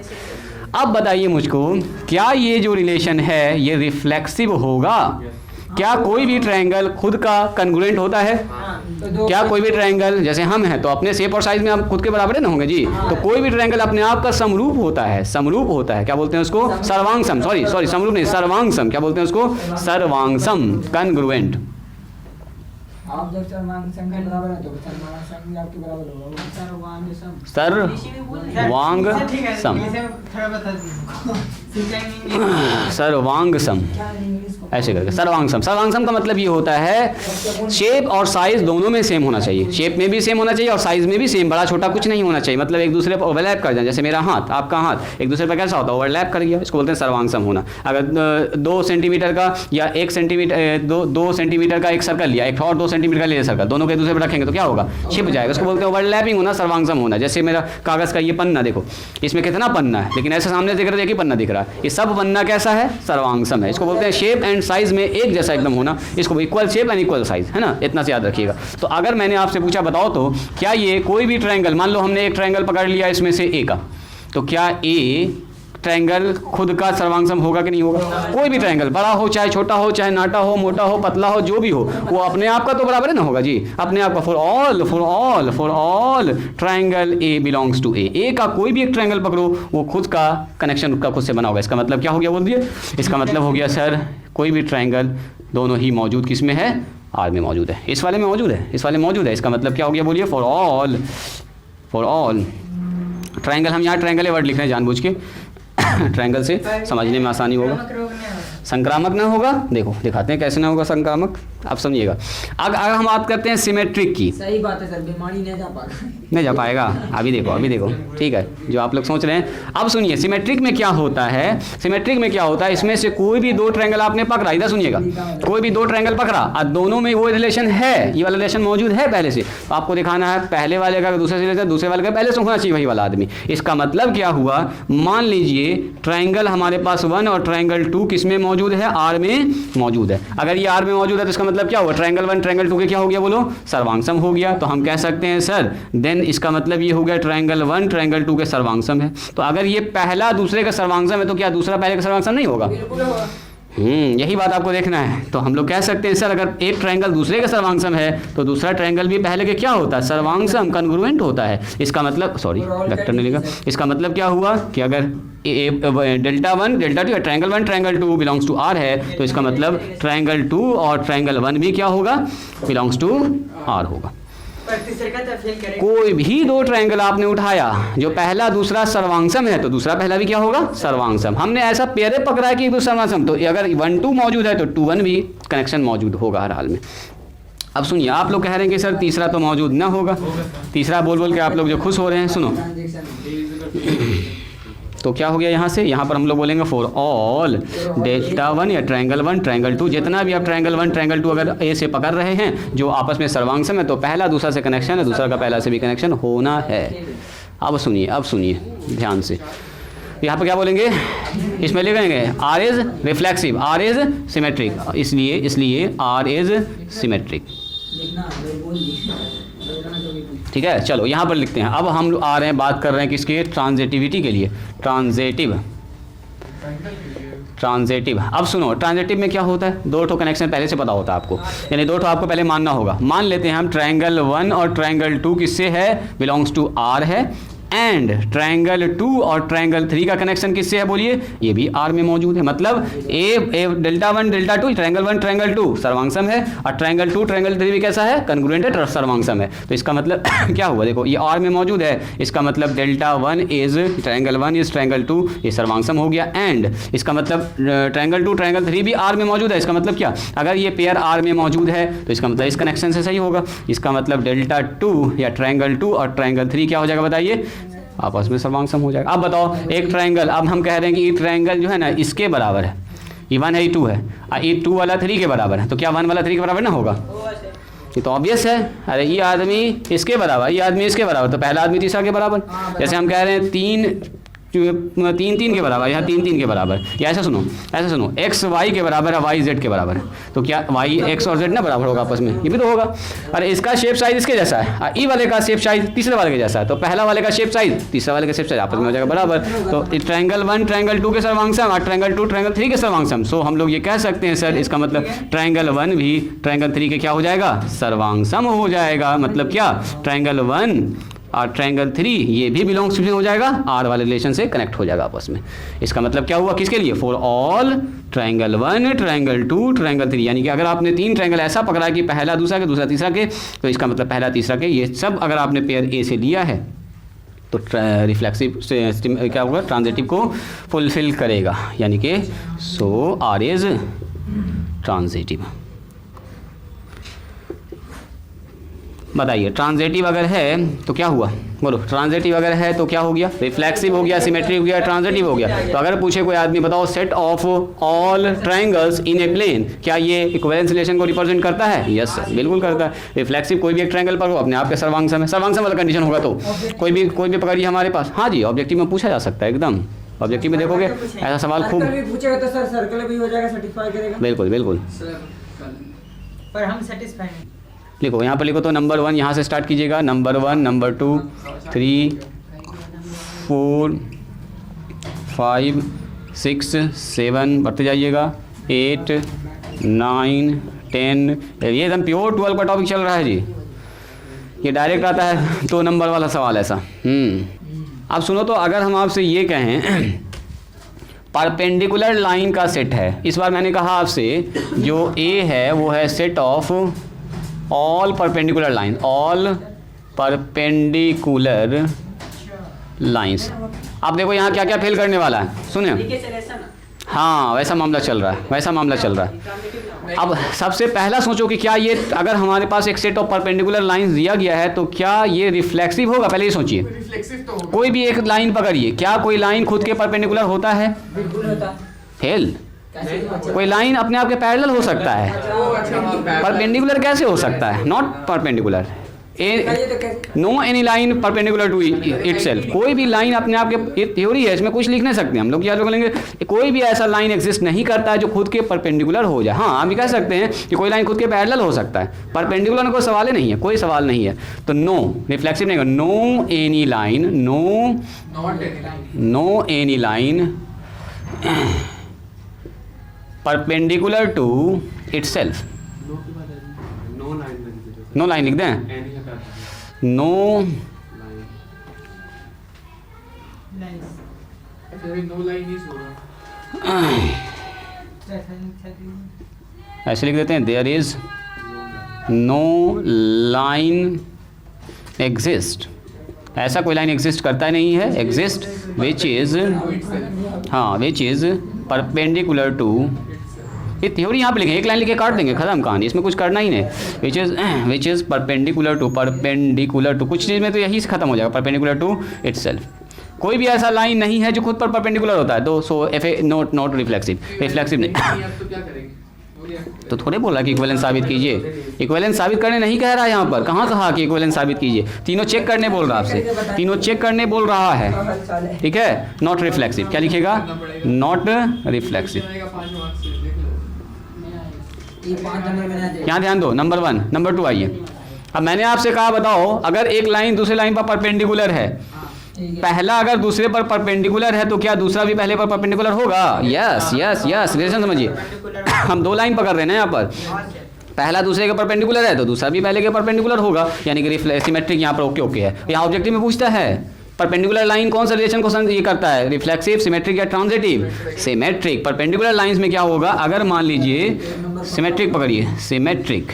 अब बताइए मुझको, क्या ये जो रिलेशन है ये रिफ्लेक्सिव होगा, क्या कोई भी ट्रायंगल खुद का कन्ग्रुएंट होता है, क्या कोई भी ट्रायंगल, जैसे हम हैं तो अपने शेप और साइज में हम खुद के बराबर ना होंगे जी, तो कोई भी ट्रायंगल अपने आप का समरूप होता है, क्या बोलते हैं उसको, सर्वांगसम, सॉरी समरूप नहीं, सर्वांगसम, क्या बोलते हैं उसको, सर्वांगसम, कन्ग्रुएंट। आप जब सर्वांगसम के बराबर है तो सर्वांगसम भी आपके बराबर होगा, सर्वांगसम ऐसे करके सर्वांगसम का मतलब ये होता है शेप और साइज दोनों में सेम होना चाहिए, शेप में भी सेम होना चाहिए और साइज में भी सेम, बड़ा छोटा कुछ नहीं होना चाहिए, मतलब एक दूसरे पर ओवरलैप कर जाए, जैसे मेरा हाथ आपका हाथ एक दूसरे पर कैसा होता है, ओवरलैप कर गया, इसको बोलते हैं सर्वांगसम होना। अगर 2 सेंटीमीटर का या 1 सेंटीमीटर 2 सेंटीमीटर का एक सर्कल लिया, एक और 2 सेंटीमीटर का लेजर सर्कल, दोनों को एक दूसरे पर रखेंगे तो क्या होगा, छिप जाएगा। उसको बोलते हैं ओवरलैपिंग होना, सर्वांगसम होना। जैसे मेरा कागज़ का ये पन्ना देखो, इसमें कितना पन्ना है, लेकिन ऐसे सामने देख रहे हो एक ही पन्ना दिख रहा है, ये सब पन्ना कैसा है, सर्वांगसम है। इसको बोलते हैं शेप एंड साइज में एक जैसा एकदम होना, इसको equal shape and equal size, है ना, इतना से याद रखिएगा। तो अगर मैंने आपसे पूछा बताओ तो क्या ये कोई भी ट्रायंगल, मान लो हमने एक ट्रायंगल पकड़ लिया इसमें से ए का, तो क्या ए ट्रायंगल खुद का सर्वांगसम होगा कि नहीं होगा? कोई भी ट्रायंगल, बड़ा हो चाहे छोटा हो, चाहे नाटा हो, मोटा हो, पतला हो, जो भी हो, वो अपने आप का तो बराबर है ना होगा जी, अपने आप का। For all triangle A belongs to A का कोई भी एक ट्रायंगल पकड़ो, वो खुद का कनेक्शन उसका खुद से बना होगा। इसका मतलब क्या हो गया बोल दिए? इसका मतलब हो गया सर कोई भी ट्रायंगल दोनों ही मौजूद किस में है, आर में मौजूद है, इस वाले में मौजूद है, इस वाले में मौजूद है। इसका मतलब क्या हो गया बोलिए? फॉर ऑल ट्रायंगल, हम यहाँ ट्रायंगल वर्ड लिख रहे हैं जानबूझ के, ट्रायंगल से समझने में आसानी होगा। संक्रामक ना होगा, देखो दिखाते हैं कैसे ना होगा संक्रामक, आप समझिएगा। अगर हम बात करते हैं सिमेट्रिक की, सही बात है सर, बीमारी नहीं जा पाएगा, अभी देखो, ठीक है, जो आप लोग सोच रहे हैं। अब सुनिए सिमेट्रिक में क्या होता है, सिमेट्रिक में क्या होता है, इसमें से कोई भी दो ट्रायंगल आपने पकड़ा, इधर सुनिएगा, कोई भी दो ट्रायंगल पकड़ा और दोनों में वो रिलेशन है, ये वाला रिलेशन मौजूद है पहले से, तो आपको दिखाना है पहले वाले का दूसरे से रिलेशन, दूसरे वाले का पहले से होना चाहिए वही वाला आदमी। इसका मतलब क्या हुआ, मान लीजिए ट्रायंगल हमारे पास 1 और ट्रायंगल 2 किस में मौजूद है, आर में मौजूद है। अगर ये आर में मौजूद है तो इसका मतलब क्या हुआ, ट्रायंगल 1 ट्रायंगल 2 के क्या हो गया बोलो, सर्वांगसम हो गया। तो हम कह सकते हैं सर देन इसका मतलब ये हो गया ट्रायंगल 1 ट्रायंगल 2 के सर्वांगसम है। तो अगर ये पहला दूसरे का सर्वांगसम है तो क्या दूसरा पहले का सर्वांगसम नहीं होगा? यही बात आपको देखना है। तो हम लोग कह सकते हैं सर अगर एक ट्रायंगल दूसरे का सर्वांगसम है तो दूसरा ट्रायंगल भी पहले के क्या होता है, सर्वांगसम, कन्ग्रुएंट होता है। इसका मतलब सॉरी वेक्टर नहीं लिखा, इसका मतलब क्या हुआ कि अगर delta 1 delta 2 triangle 1 triangle 2 belongs to R है तो इसका मतलब ट्रायंगल 2 और ट्रायंगल 1 भी क्या होगा, बिलोंग्स टू आर होगा। कोई भी दो ट्रायंगल आपने उठाया जो पहला दूसरा सर्वांगसम है तो दूसरा पहला भी क्या होगा, सर्वांगसम। हमने ऐसा पेयर पकड़ा है कि एक दूसरा सर्वांगसम, तो अगर 1 2 मौजूद है तो 2 1 भी कनेक्शन मौजूद होगा हर हाल में। अब सुनिए, आप लोग कह रहे हैं कि सर तीसरा तो मौजूद ना होगा, तीसरा बोल बोल के आप लोग जो खुश हो रहे हैं, सुनो तो क्या हो गया यहाँ से, यहाँ पर हम लोग बोलेंगे फॉर ऑल डेल्टा 1 या ट्रायंगल 1 ट्रायंगल 2, जितना भी आप ट्रायंगल 1 ट्रायंगल 2 अगर ए से पकड़ रहे हैं जो आपस में सर्वांगसम है तो पहला दूसरा से कनेक्शन है, दूसरा का पहला से भी कनेक्शन होना है। अब सुनिए ध्यान से, यहाँ पर क्या बोलेंगे, इसमें लिखेंगे R is reflexive, R is symmetric, इसलिए आर इज सिमेट्रिक। ठीक है, चलो यहाँ पर लिखते हैं। अब हम आ रहे हैं बात कर रहे हैं किसके, ट्रांजिटिविटी के लिए, ट्रांजिटिव। अब सुनो ट्रांजिटिव में क्या होता है, दो ठो कनेक्शन पहले से पता होता है आपको, यानी दो ठो आपको पहले मानना होगा। मान लेते हैं हम ट्रायंगल 1 और ट्रायंगल 2 किससे है, बिलोंग्स टू आर है, एंड ट्रायंगल 2 और ट्रायंगल 3 का कनेक्शन किससे है बोलिए, ये भी आर में मौजूद है। मतलब ए डेल्टा 1 डेल्टा 2 ट्रायंगल 1 ट्रायंगल 2 सर्वांगसम है और ट्रायंगल 2 ट्रायंगल 3 भी कैसा है, कन्ग्रुएंट है, सर्वांगसम है। तो इसका मतलब क्या हुआ, देखो ये आर में मौजूद है, इसका मतलब delta 1 is triangle 1 is triangle 2, ये सर्वांगसम हो गया। एंड इसका मतलब ट्रायंगल 2 ट्रायंगल 3 भी आर में मौजूद है। इसका मतलब क्या, अगर ये पेयर आर में मौजूद है तो इसका मतलब इस कनेक्शन से सही होगा। इसका मतलब डेल्टा 2 या ट्रायंगल 2 और ट्रायंगल 3 क्या हो जाएगा बताइए, आपस में सर्वांगसम हो जाएगा। अब बताओ एक ट्रायंगल, अब हम कह रहे हैं कि ये ट्रायंगल जो है ना इसके बराबर है, ये 1 है ये 2 है, और ये 2 वाला 3 के बराबर है, तो क्या 1 वाला 3 के बराबर ना होगा, ये तो ऑब्वियस है। अरे ये आदमी इसके बराबर, ये आदमी इसके बराबर, तो पहला आदमी तीसरा के बराबर। जैसे हम कह रहे हैं 3 के बराबर, यहाँ 3 के बराबर, या ऐसा सुनो x y के बराबर है, y z के बराबर है, तो क्या y x और z ना बराबर होगा आपस में, ये भी तो होगा। अरे इसका शेप साइज इसके जैसा है, ई वाले का शेप साइज तीसरे वाले के जैसा है, तो पहला वाले का शेप साइज तीसरा वाले का शेप साइज आपस में हो जाएगा बराबर। तो ट्रायंगल 1 ट्रायंगल 2 के सर्वांगसम और ट्रायंगल 2 ट्रायंगल 3 के सर्वांगसम। सो हम लोग ये कह सकते हैं सर इसका मतलब ट्रायंगल 1 भी ट्रायंगल 3 के क्या हो जाएगा, सर्वांगसम हो जाएगा। मतलब क्या, ट्रायंगल 1 और ट्रायंगल 3 ये भी बिलोंग्स टू हो जाएगा, आर वाले रिलेशन से कनेक्ट हो जाएगा आपस में। इसका मतलब क्या हुआ, किसके लिए, for all triangle 1 triangle 2 triangle 3, यानी कि अगर आपने 3 ट्रायंगल ऐसा पकड़ा कि पहला दूसरा के दूसरा तीसरा के, तो इसका मतलब पहला तीसरा के ये सब अगर आपने पेयर ए से लिया है तो रिफ्लेक्सिव से क्या होगा, ट्रांजिटिव को फुलफिल करेगा, यानी कि सो आर इज ट्रांजिटिव। बताइए ट्रांजिटिव अगर है तो क्या हुआ, बोलो ट्रांजिटिव अगर है तो क्या हो गया, रिफ्लेक्सिव हो गया, सिमेट्रिक हो गया, ट्रांजिटिव हो गया। तो अगर पूछे कोई आदमी बताओ set of all triangles in a plane, क्या ये इक्विवेलेंस रिलेशन को रिप्रेजेंट करता है? यस सर, बिल्कुल करता है। रिफ्लेक्सिव कोई भी एक ट्रायंगल पर हो अपने आप के सर्वांगसम है, सर्वांगसम वाला कंडीशन होगा तो कोई भी पकड़िए हमारे पास। हाँ जी, ऑब्जेक्टिव में पूछा जा सकता है, एकदम ऑब्जेक्टिव में देखोगे ऐसा सवाल खूब सर्कल भी पूछेगा तो सर सर्कल भी हो जाएगा, सेटिस्फाई करेगा। बिल्कुल बिल्कुल। पर हम सेटिस्फाई नहीं। लिखो यहाँ पर, लिखो तो नंबर 1 यहाँ से स्टार्ट कीजिएगा, नंबर 1, नंबर 2, 3, 4, 5, 6, 7 बढ़ते जाइएगा, 8, 9, 10। ये एकदम प्योर 12 का टॉपिक चल रहा है जी, ये डायरेक्ट आता है 2 नंबर वाला सवाल ऐसा। अब सुनो तो, अगर हम आपसे ये कहें परपेंडिकुलर लाइन का सेट है, इस बार मैंने कहा आपसे जो ए है वो है set of all perpendicular line, all perpendicular lines. आप देखो यहाँ क्या क्या फेल करने वाला है, सुने। हाँ वैसा मामला चल रहा है, वैसा मामला चल रहा है। अब सबसे पहला सोचो कि क्या ये, अगर हमारे पास एक सेट ऑफ परपेंडिकुलर लाइंस दिया गया है तो क्या ये रिफ्लेक्सिव होगा? पहले ये सोचिए, कोई भी एक लाइन पकड़िए, क्या कोई लाइन खुद के परपेंडिकुलर होता है? फेल। कोई लाइन अपने आप के पैरेलल हो सकता है, परपेंडिकुलर कैसे हो सकता है? Not perpendicular. No any line perpendicular to itself. कोई भी लाइन अपने आप के, थ्योरी है इसमें कुछ लिख नहीं सकते हम लोग, क्या लोग लेंगे, कोई भी ऐसा लाइन एग्जिस्ट नहीं करता है जो खुद के परपेंडिकुलर हो जाए। हाँ हम भी कह सकते हैं कि कोई लाइन खुद के पैरेलल हो सकता है, परपेंडिकुलर में कोई सवाल ही नहीं है, कोई सवाल नहीं है। तो नो, रिफ्लेक्सिव नहीं होगा। No any line, no any line perpendicular to itself. No line लिख दें, नो ऐसे लिख देते हैं, there is no line exist. ऐसा कोई लाइन एग्जिस्ट करता ही नहीं है, एग्जिस्ट विच इज, हाँ विच इज परपेंडिकुलर टू, ये थ्योरी यहाँ पे लिखें, एक लाइन लिखे काट देंगे, खत्म कहानी, इसमें कुछ करना ही नहीं। विच इज परपेंडिकुलर टू, कुछ चीज़ में तो यही से खत्म हो जाएगा, परपेंडिकुलर टू इटसेल्फ। कोई भी ऐसा लाइन नहीं है जो खुद पर परपेंडिकुलर होता है, तो so if A not reflexive, reflexive नहीं। तो थोड़े बोला कि इक्विवेलेंस साबित कीजिए, इक्विवेलेंस साबित करने नहीं कह रहा है यहाँ पर, कहाँ कहा कि इक्विवेलेंस साबित कीजिए, तीनों चेक करने बोल रहा है आपसे, तीनों चेक करने बोल रहा है, ठीक है। नॉट रिफ्लेक्सिव, क्या लिखेगा? Not reflexive. यहाँ ध्यान दो, नंबर 1, नंबर 2 आइए। अब मैंने आपसे कहा बताओ, अगर एक लाइन दूसरे लाइन पर परपेंडिकुलर है, पहला अगर दूसरे पर परपेंडिकुलर है तो क्या दूसरा भी पहले पर परपेंडिकुलर होगा? यस यस यस, रिलेशन समझिए। हम 2 लाइन पकड़ रहे हैं ना यहाँ पर, पहला दूसरे के परपेंडिकुलर है तो दूसरा भी पहले के परपेंडिकुलर होगा, यानी कि सिमेट्रिक यहाँ पर ओके ओके है। यहाँ ऑब्जेक्टिव में पूछता है परपेंडिकुलर लाइन कौन सा रिलेशन को ये करता है, रिफ्लेक्सिव, सिमेट्रिक या ट्रांजिटिव? सिमेट्रिक। परपेंडिकुलर लाइंस में क्या होगा, अगर मान लीजिए सिमेट्रिक पकड़िए, सिमेट्रिक,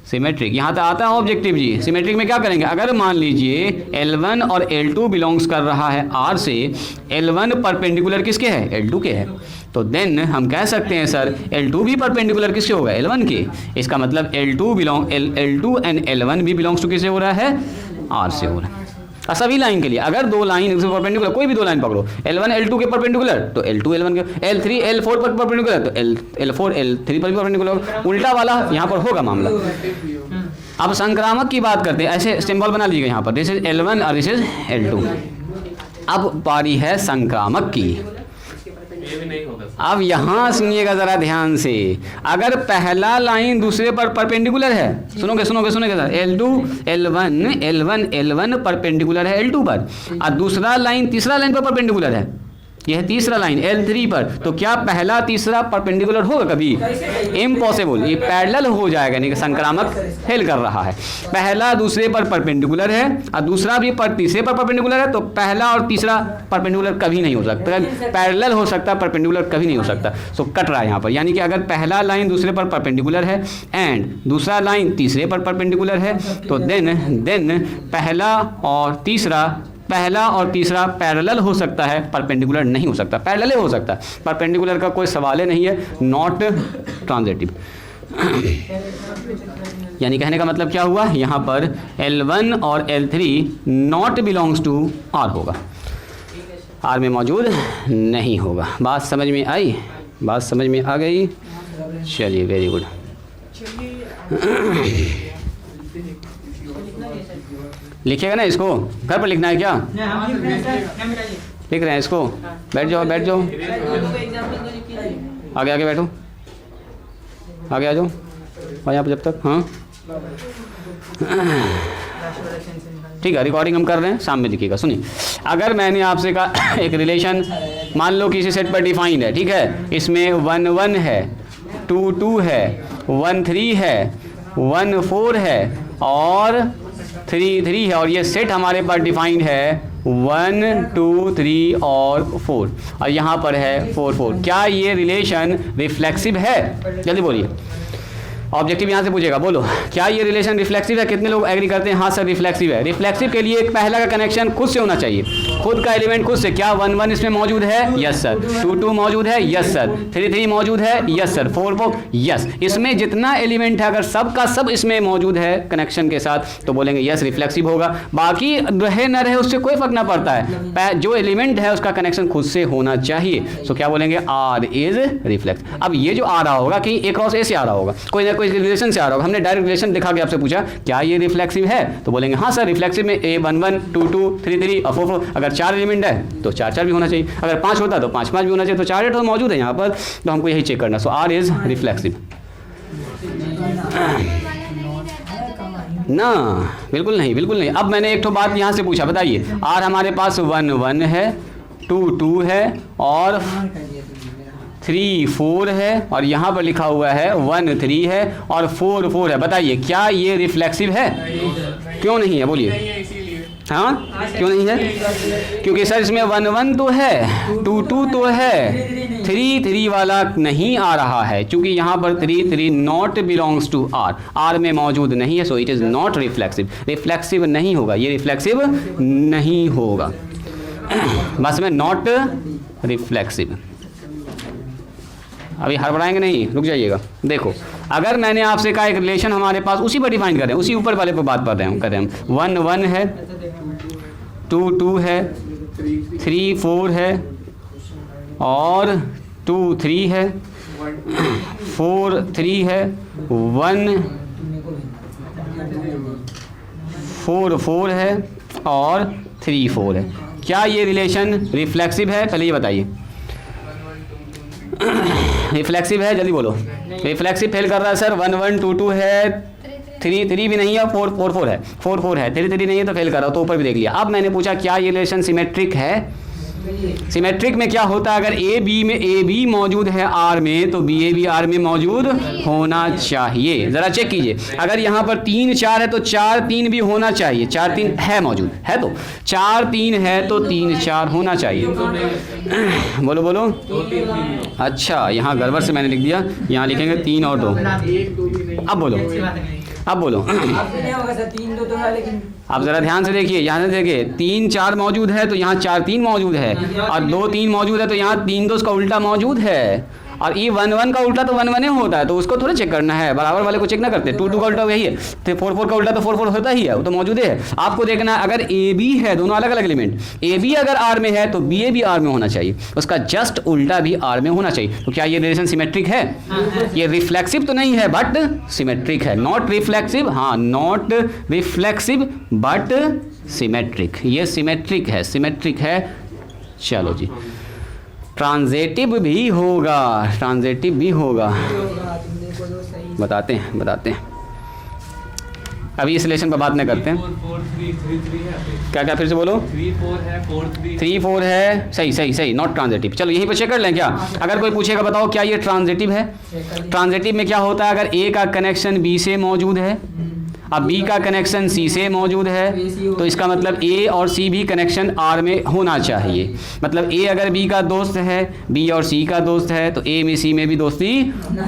सिमेट्रिक यहाँ तक आता है ऑब्जेक्टिव जी। सिमेट्रिक में क्या करेंगे, अगर मान लीजिए L1 और L2 बिलोंग्स कर रहा है R से, L1 परपेंडिकुलर किसके है? L2 के है, तो देन हम कह सकते हैं सर L2 भी परपेंडिकुलर किसके होगा? L1 के। इसका मतलब L2 एंड L1 भी बिलोंग्स टू किससे हो रहा है? R से हो रहा है। सभी लाइन के लिए अगर 2 लाइन परपेंडिकुलर, कोई भी 2 लाइन पकड़ो, L1 L2 के परपेंडिकुलर तो L2 L1 के, L3 L4 पर परपेंडिकुलर तो L4 L3 पर परपेंडिकुलर, उल्टा वाला यहाँ पर होगा मामला। अब संक्रामक की बात करते हैं, ऐसे सिंबल बना लीजिएगा यहाँ पर, दिस इज L1 और दिस इज L2। अब बारी है संक्रामक की। अब यहाँ सुनिएगा ज़रा ध्यान से, अगर पहला लाइन दूसरे पर परपेंडिकुलर है, सुनोगे सर, L1 परपेंडिकुलर है L2 पर, और दूसरा लाइन तीसरा लाइन पर परपेंडिकुलर है, यह तीसरा लाइन L3 पर, तो क्या पहला तीसरा परपेंडिकुलर होगा कभी? इम्पॉसिबल, ये पैरेलल हो जाएगा, नहीं कि संक्रामक फेल कर रहा है। पहला दूसरे पर परपेंडिकुलर है और दूसरा भी पर तीसरे पर परपेंडिकुलर है, तो पहला और तीसरा परपेंडिकुलर कभी नहीं हो सकता, पैरेलल हो सकता, परपेंडिकुलर कभी नहीं हो सकता। सो कट रहा है यहाँ पर, यानी कि अगर पहला लाइन दूसरे पर परपेंडिकुलर है एंड दूसरा लाइन तीसरे पर परपेंडिकुलर है, तो देन पहला और तीसरा पैरेलल हो सकता है, परपेंडिकुलर नहीं हो सकता। पैरेलल हो सकता है, परपेंडिकुलर का कोई सवाल ही नहीं है, नॉट ट्रांजिटिव। यानी कहने का मतलब क्या हुआ, यहाँ पर L1 और L3 not belongs to R होगा, R में मौजूद नहीं होगा। बात समझ में आई, बात समझ में आ गई। चलिए वेरी गुड। लिखिएगा ना इसको, घर पर लिखना है क्या? लिख रहे हैं इसको, बैठ जाओ बैठ जाओ, आगे आगे बैठो, आगे आ जाओ और यहाँ पर जब तक। हाँ ठीक है, रिकॉर्डिंग हम कर रहे हैं, सामने लिखिएगा। सुनिए, अगर मैंने आपसे कहा एक रिलेशन मान लो किसी सेट पर डिफाइंड है, ठीक है, इसमें 1 1 है, 2 2 है, 1 3 है, 1 4 है और 3 3 है, और ये सेट हमारे पास डिफाइंड है 1 2 3 और 4, और यहाँ पर है 4 4। क्या ये रिलेशन रिफ्लेक्सिव है? जल्दी बोलिए, ऑब्जेक्टिव यहाँ से पूछेगा, बोलो क्या ये रिलेशन रिफ्लेक्सिव है? कितने लोग एग्री करते हैं हाँ सर रिफ्लेक्सिव है? रिफ्लेक्सिव के लिए एक पहला का कनेक्शन खुद से होना चाहिए, खुद का एलिमेंट खुद से। क्या 1 1 इसमें मौजूद है? Yes sir. 2 2 मौजूद है? Yes sir. 3 3 मौजूद है? Yes sir. 4 4 यस। इसमें जितना एलिमेंट है अगर सब का सब इसमें मौजूद है कनेक्शन के साथ तो बोलेंगे यस रिफ्लेक्सिव होगा। बाकी रहे न रहे उससे कोई फर्क ना पड़ता है, जो एलिमेंट है उसका कनेक्शन खुद से होना चाहिए। सो क्या बोलेंगे? R is reflex. अब ये जो आ रहा होगा कि ए क्रॉस ए से आ रहा होगा, कोई ना कोई रिलेशन से आ रहा होगा, हमने डायरेक्ट रिलेशन दिखा के आपसे पूछा क्या ये रिफ्लेक्सिव है तो बोलेंगे हाँ सर रिफ्लेक्सिव में ए 1 1 2 2 3 3 और 4 4। अगर 4 एलिमेंट है तो 4 4 भी होना चाहिए, अगर 5 होता तो 5 5 भी होना चाहिए, तो 4 8 तो मौजूद है यहाँ पर, तो हमको यही चेक करना। सो आर इज रिफ्लेक्सिव ना? बिल्कुल नहीं, बिल्कुल नहीं। अब मैंने एक तो बात यहाँ से पूछा, बताइए आर हमारे पास 1 1 है, 2 2 है और 3 4 है, और यहाँ पर लिखा हुआ है 1 3 है और 4 4 है। बताइए क्या ये रिफ्लेक्सिव है? क्यों नहीं है? बोलिए। हाँ क्यों नहीं है? क्योंकि सर इसमें 1 1 तो है, 2 2 तो है, 3 3 वाला नहीं आ रहा है, क्योंकि यहाँ पर 3 3 not belongs to R, R में मौजूद नहीं है, so it is not reflexive. Reflexive नहीं होगा, ये रिफ्लेक्सिव नहीं होगा, बस में नॉट रिफ्लेक्सिव। अभी हड़बड़ाएंगे नहीं, रुक जाइएगा। देखो अगर मैंने आपसे कहा एक रिलेशन हमारे पास उसी पर डिफाइन कर रहे हैं, उसी ऊपर वाले पर बात कर रहे हैं, 1 1 है, 2 2 है, 3 4 है और 2 3 है, 4 3 है, 1 4 4 है और 3 4 है। क्या ये रिलेशन रिफ्लेक्सिव है? पहले ये बताइए। रिफ्लेक्सिव है? जल्दी बोलो। रिफ्लेक्सिव फेल कर रहा है सर। 1 1 2 2 है, 3 3 भी नहीं है, 4 4 है, 4 4 है, 3 3 नहीं है तो फेल कर रहा हो, तो ऊपर भी देख लिया। अब मैंने पूछा क्या ये रिलेशन सिमेट्रिक है? सिमेट्रिक में क्या होता है? अगर ए बी मौजूद है आर में तो बी ए भी आर में मौजूद होना चाहिए। ज़रा चेक कीजिए, अगर यहाँ पर 3 4 है तो 4 3 भी होना चाहिए। 4 3 है मौजूद है, तो 4 3 है तो 3 4 होना चाहिए। बोलो बोलो। अच्छा यहाँ गड़बड़ से मैंने लिख दिया, यहाँ लिखेंगे 3 और 2। अब बोलो, अब बोलो। आप ज़रा ध्यान से देखिए, यहाँ से देखिए 3 4 मौजूद है तो यहाँ 4 3 मौजूद है, और 2 3 मौजूद है तो यहाँ 3 2 का उल्टा मौजूद है, और ये 1 1 का उल्टा तो 1 1 होता है, तो उसको थोड़ा चेक करना है, बराबर वाले को चेक ना करते। 2 2 का उल्टा वही है, तो 4 4 का उल्टा तो 4 4 होता ही है, वो तो मौजूद है। आपको देखना है अगर ए बी है, दोनों अलग अलग एलिमेंट, ए बी अगर आर में है तो बी ए भी आर में होना चाहिए, उसका जस्ट उल्टा भी आर में होना चाहिए। तो क्या ये रिलेशन सिमेट्रिक है? ये रिफ्लेक्सिव तो नहीं है बट सिमेट्रिक है। नॉट रिफ्लेक्सिव, हाँ नॉट रिफ्लेक्सिव बट सिमेट्रिक, ये सिमेट्रिक है, सिमेट्रिक है। चलो जी, ट्रांजेटिव भी होगा, ट्रांजेटिव भी होगा, बताते हैं बताते हैं। अभी इस रिलेशन पर बात नहीं करते हैं। 4 4 3 3 3 है। क्या क्या फिर से बोलो। 3 4 है, 4 3 3 4 है, सही सही सही, नॉट ट्रांजेटिव। चलो यहीं पर चेक कर लें क्या? अगर कोई पूछेगा बताओ क्या ये ट्रांजेटिव है? ट्रांजेटिव में क्या होता है? अगर ए का कनेक्शन बी से मौजूद है अब बी का कनेक्शन सी से मौजूद है, तो इसका मतलब ए और सी भी कनेक्शन आर में होना चाहिए। मतलब ए अगर बी का दोस्त है, बी और सी का दोस्त है, तो ए में सी में भी दोस्ती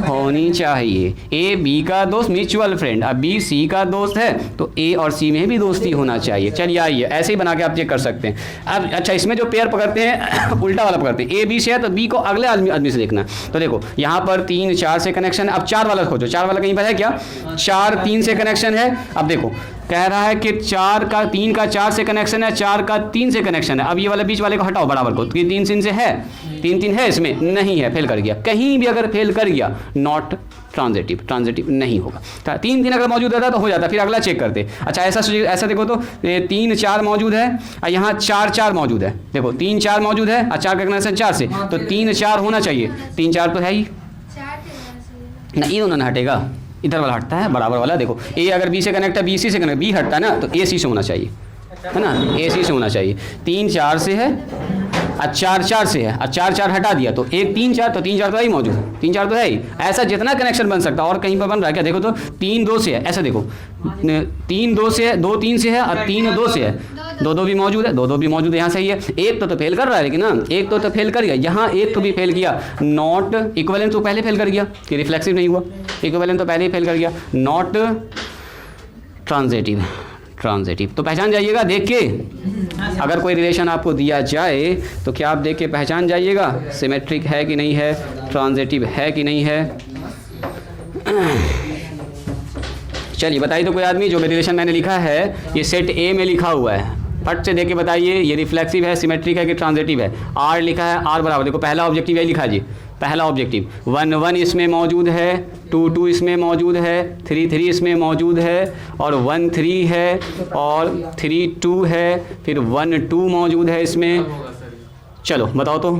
होनी चाहिए। ए बी का दोस्त म्यूचुअल फ्रेंड, अब बी सी का दोस्त है तो ए और सी में भी दोस्ती होना चाहिए। चलिए आइए ऐसे ही बना के आप चेक कर सकते हैं। अब अच्छा, इसमें जो पेयर पकड़ते हैं उल्टा वाला पकड़ते हैं। ए बी से है तो बी को अगले आदमी से देखना। तो देखो यहाँ पर 3 4 से कनेक्शन है। अब 4 वाला खोजो, 4 वाला कहीं पर है क्या? 4 3 से कनेक्शन है। अब देखो कह रहा है कि 3 का 4 से कनेक्शन है, 4 का 3 से कनेक्शन है। अब ये वाला बीच वाले को हटाओ बराबर को, 3 3 से है, 3 3 है, इसमें नहीं है, फेल कर गया। कहीं भी अगर फेल कर गया नॉट ट्रांजिटिव नहीं होगा। 3 3 अगर मौजूद रहता तो हो जाता, फिर अगला चेक करते। अच्छा ऐसा देखो तो 3 4 मौजूद है और यहाँ 4 4 मौजूद है। देखो 3 4 मौजूद है और 4 का कनेक्शन 4 से, तो 3 4 होना चाहिए। 3 4 तो है ही नहीं, दोनों ना हटेगा, इधर वाला हटता है बराबर वाला। देखो ए अगर बी से कनेक्ट है, बी सी से कनेक्ट, बी हटता है ना, तो ए सी से होना चाहिए, है ना, ए सी से होना चाहिए। 3 4 से है और 4 4 से है और 4 4 हटा दिया तो 1 3 4, तो 3 4 तो है ही मौजूद, 3 4 तो है ही। ऐसा जितना कनेक्शन बन सकता है। और कहीं पर बन रहा है क्या? देखो तो 3 2 से है, ऐसा देखो 3 2 से है, 2 3 से है और 3 2 से है, 2 2 भी मौजूद है, 2 2 भी मौजूद है। यहाँ सही है। एक तो फेल कर रहा है, लेकिन ना एक तो फेल कर गया, यहाँ एक तो भी फेल किया। नॉट इक्विवेलेंट तो पहले फेल कर गया कि रिफ्लेक्सिव नहीं हुआ, इक्विवेलेंट तो पहले ही फेल कर गया। नॉट ट्रांजिटिव तो पहचान जाइएगा देख के। अगर कोई रिलेशन आपको दिया जाए तो क्या आप देख के पहचान जाइएगा सिमेट्रिक है कि नहीं है, ट्रांजिटिव है कि नहीं है। चलिए बताइए तो कोई आदमी, जो रिलेशन मैंने लिखा है ये सेट ए में लिखा हुआ है, फट से देख के बताइए ये रिफ्लेक्सिव है, सिमेट्रिक है कि ट्रांजिटिव है। आर लिखा है, आर बराबर, देखो पहला ऑब्जेक्टिव यही लिखा जी, पहला ऑब्जेक्टिव 1 1 इसमें मौजूद है, 2 2 इसमें मौजूद है, 3 3 इसमें मौजूद है, और 1 3 है, और 3 2 है, फिर 1 2 मौजूद है इसमें। चलो बताओ तो,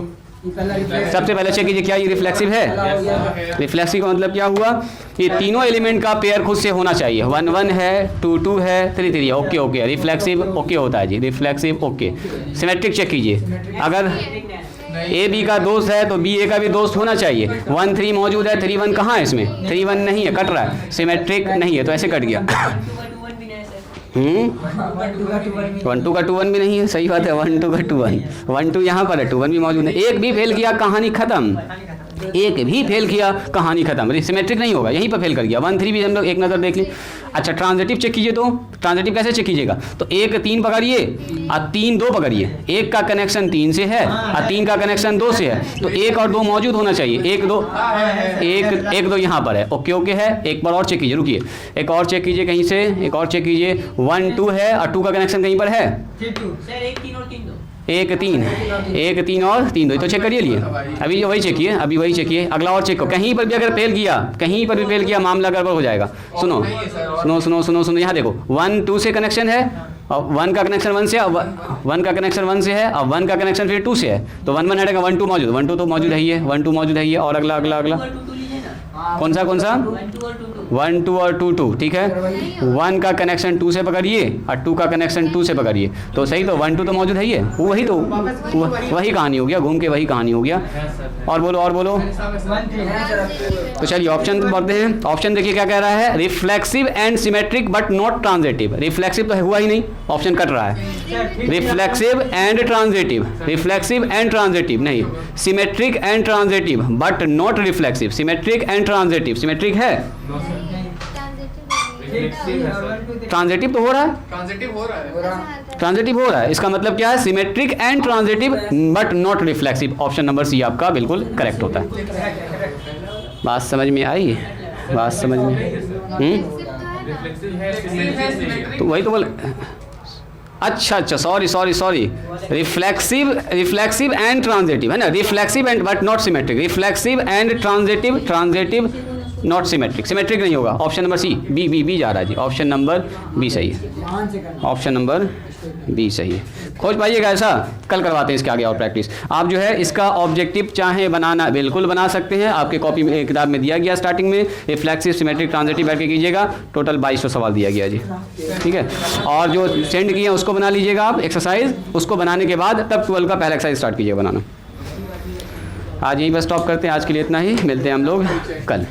सबसे पहले चेक कीजिए क्या ये रिफ्लेक्सिव है। रिफ्लेक्सिव का मतलब क्या हुआ? ये तीनों एलिमेंट का पेयर खुद से होना चाहिए। 1 1 है, 2 2 है, 3 3 है। ओके ओके, रिफ्लेक्सिव ओके होता है जी, रिफ्लेक्सिव ओके। सिमेट्रिक चेक कीजिए, अगर ए बी का दोस्त है तो बी ए का भी दोस्त होना चाहिए। 1 3 मौजूद है, 3 1 कहाँ है इसमें? 3 1 नहीं है, कट रहा है, सिमेट्रिक नहीं है, तो ऐसे कट गया। 1 2 का 2 1 भी नहीं है, सही बात है, 1 2 का 2 1, 1 2 यहाँ पर है, 2 1 भी मौजूद है। एक भी फेल किया कहानी खत्म, एक भी फेल किया कहानी खत्म, सिमेट्रिक नहीं होगा, यहीं पर फेल कर गया। 1 3 भी हम लोग एक नज़र देख लें। अच्छा ट्रांजिटिव चेक कीजिए, तो ट्रांजिटिव कैसे चेक कीजिएगा? तो 1 3 पकड़िए और 3 2 पकड़िए। 1 का कनेक्शन 3 से है और 3 का कनेक्शन 2 से है, तो 1 और 2 मौजूद होना चाहिए। 1 2 यहाँ पर है, ओके ओके है। एक बार और चेक कीजिए, रुकिए एक और चेक कीजिए कहीं से, एक और चेक कीजिए। 1 2 है और 2 का कनेक्शन कहीं पर है, 1 3 और 3 2, तो चेक करिए लिए। अभी वही चेक किए, अभी वही चेक किए, अगला और चेक करो। कहीं पर भी अगर फेल किया, कहीं पर भी फेल किया, मामला गड़बड़ हो जाएगा। सुनो सुनो सुनो सुनो सुनो, यहाँ देखो 1 2 से कनेक्शन है और 1 का कनेक्शन 1 से, 1 का कनेक्शन 1 से है और 1 का कनेक्शन फिर 2 से है, तो 1 1 हटेगा, 1 2 मौजूद, 1 2 तो मौजूद है ही है, 1 2 मौजूद है ही है। और अगला अगला अगला कौन सा 1 2 और 2 2, ठीक है। 1 का कनेक्शन 2 से पकड़िए और 2 का कनेक्शन 2 से पकड़िए, तो सही, तो 1 2 तो मौजूद है ही है, वही तो वही कहानी हो गया, घूम के वही कहानी हो गया। और बोलो और बोलो। तो चलिए ऑप्शन पढ़ते हैं। ऑप्शन देखिए क्या कह रहा है, reflexive and symmetric but not transitive. Reflexive तो हुआ ही नहीं, ऑप्शन कट रहा है। Reflexive and transitive, reflexive and transitive नहीं, symmetric and transitive but not reflexive. Symmetric and transitive, symmetric है, ट्रांजिटिव तो हो रहा है, ट्रांजिटिव हो रहा है। इसका मतलब क्या है, symmetric and transitive but not reflexive. Option number C आपका बिल्कुल करेक्ट होता है। बात समझ में आई? बात समझ में? तो वही तो बोल, अच्छा सॉरी, रिफ्लेक्सिव एंड ट्रांजिटिव है ना, reflexive and but not symmetric, reflexive and transitive not symmetric, symmetric नहीं होगा। ऑप्शन नंबर सी, बी जा रहा है जी, ऑप्शन नंबर बी सही है, ऑप्शन नंबर बी सही है। खोज पाइएगा ऐसा, कल करवाते हैं इसके आगे और प्रैक्टिस। आप जो है इसका ऑब्जेक्टिव चाहे बनाना बिल्कुल बना सकते हैं, आपके कॉपी में किताब में दिया गया स्टार्टिंग में, रिफ्लेक्सिव सिमेट्रिक ट्रांजिटिव बैठ के कीजिएगा। टोटल 2200 सवाल दिया गया जी, ठीक है। और जो सेंड किए उसको बना लीजिएगा आप एक्सरसाइज, उसको बनाने के बाद तब 12 का पहला एक्सरसाइज स्टार्ट कीजिए बनाना। आज यहीं पर स्टॉप करते हैं, आज के लिए इतना ही, मिलते हैं हम लोग कल।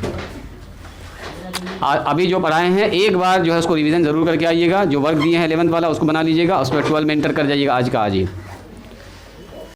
अभी जो पढ़ाए हैं एक बार जो है उसको रिवीजन ज़रूर करके आइएगा, जो वर्क दिए हैं 11th वाला उसको बना लीजिएगा, उस पर 12 में एंटर कर जाइएगा आज का आज ही।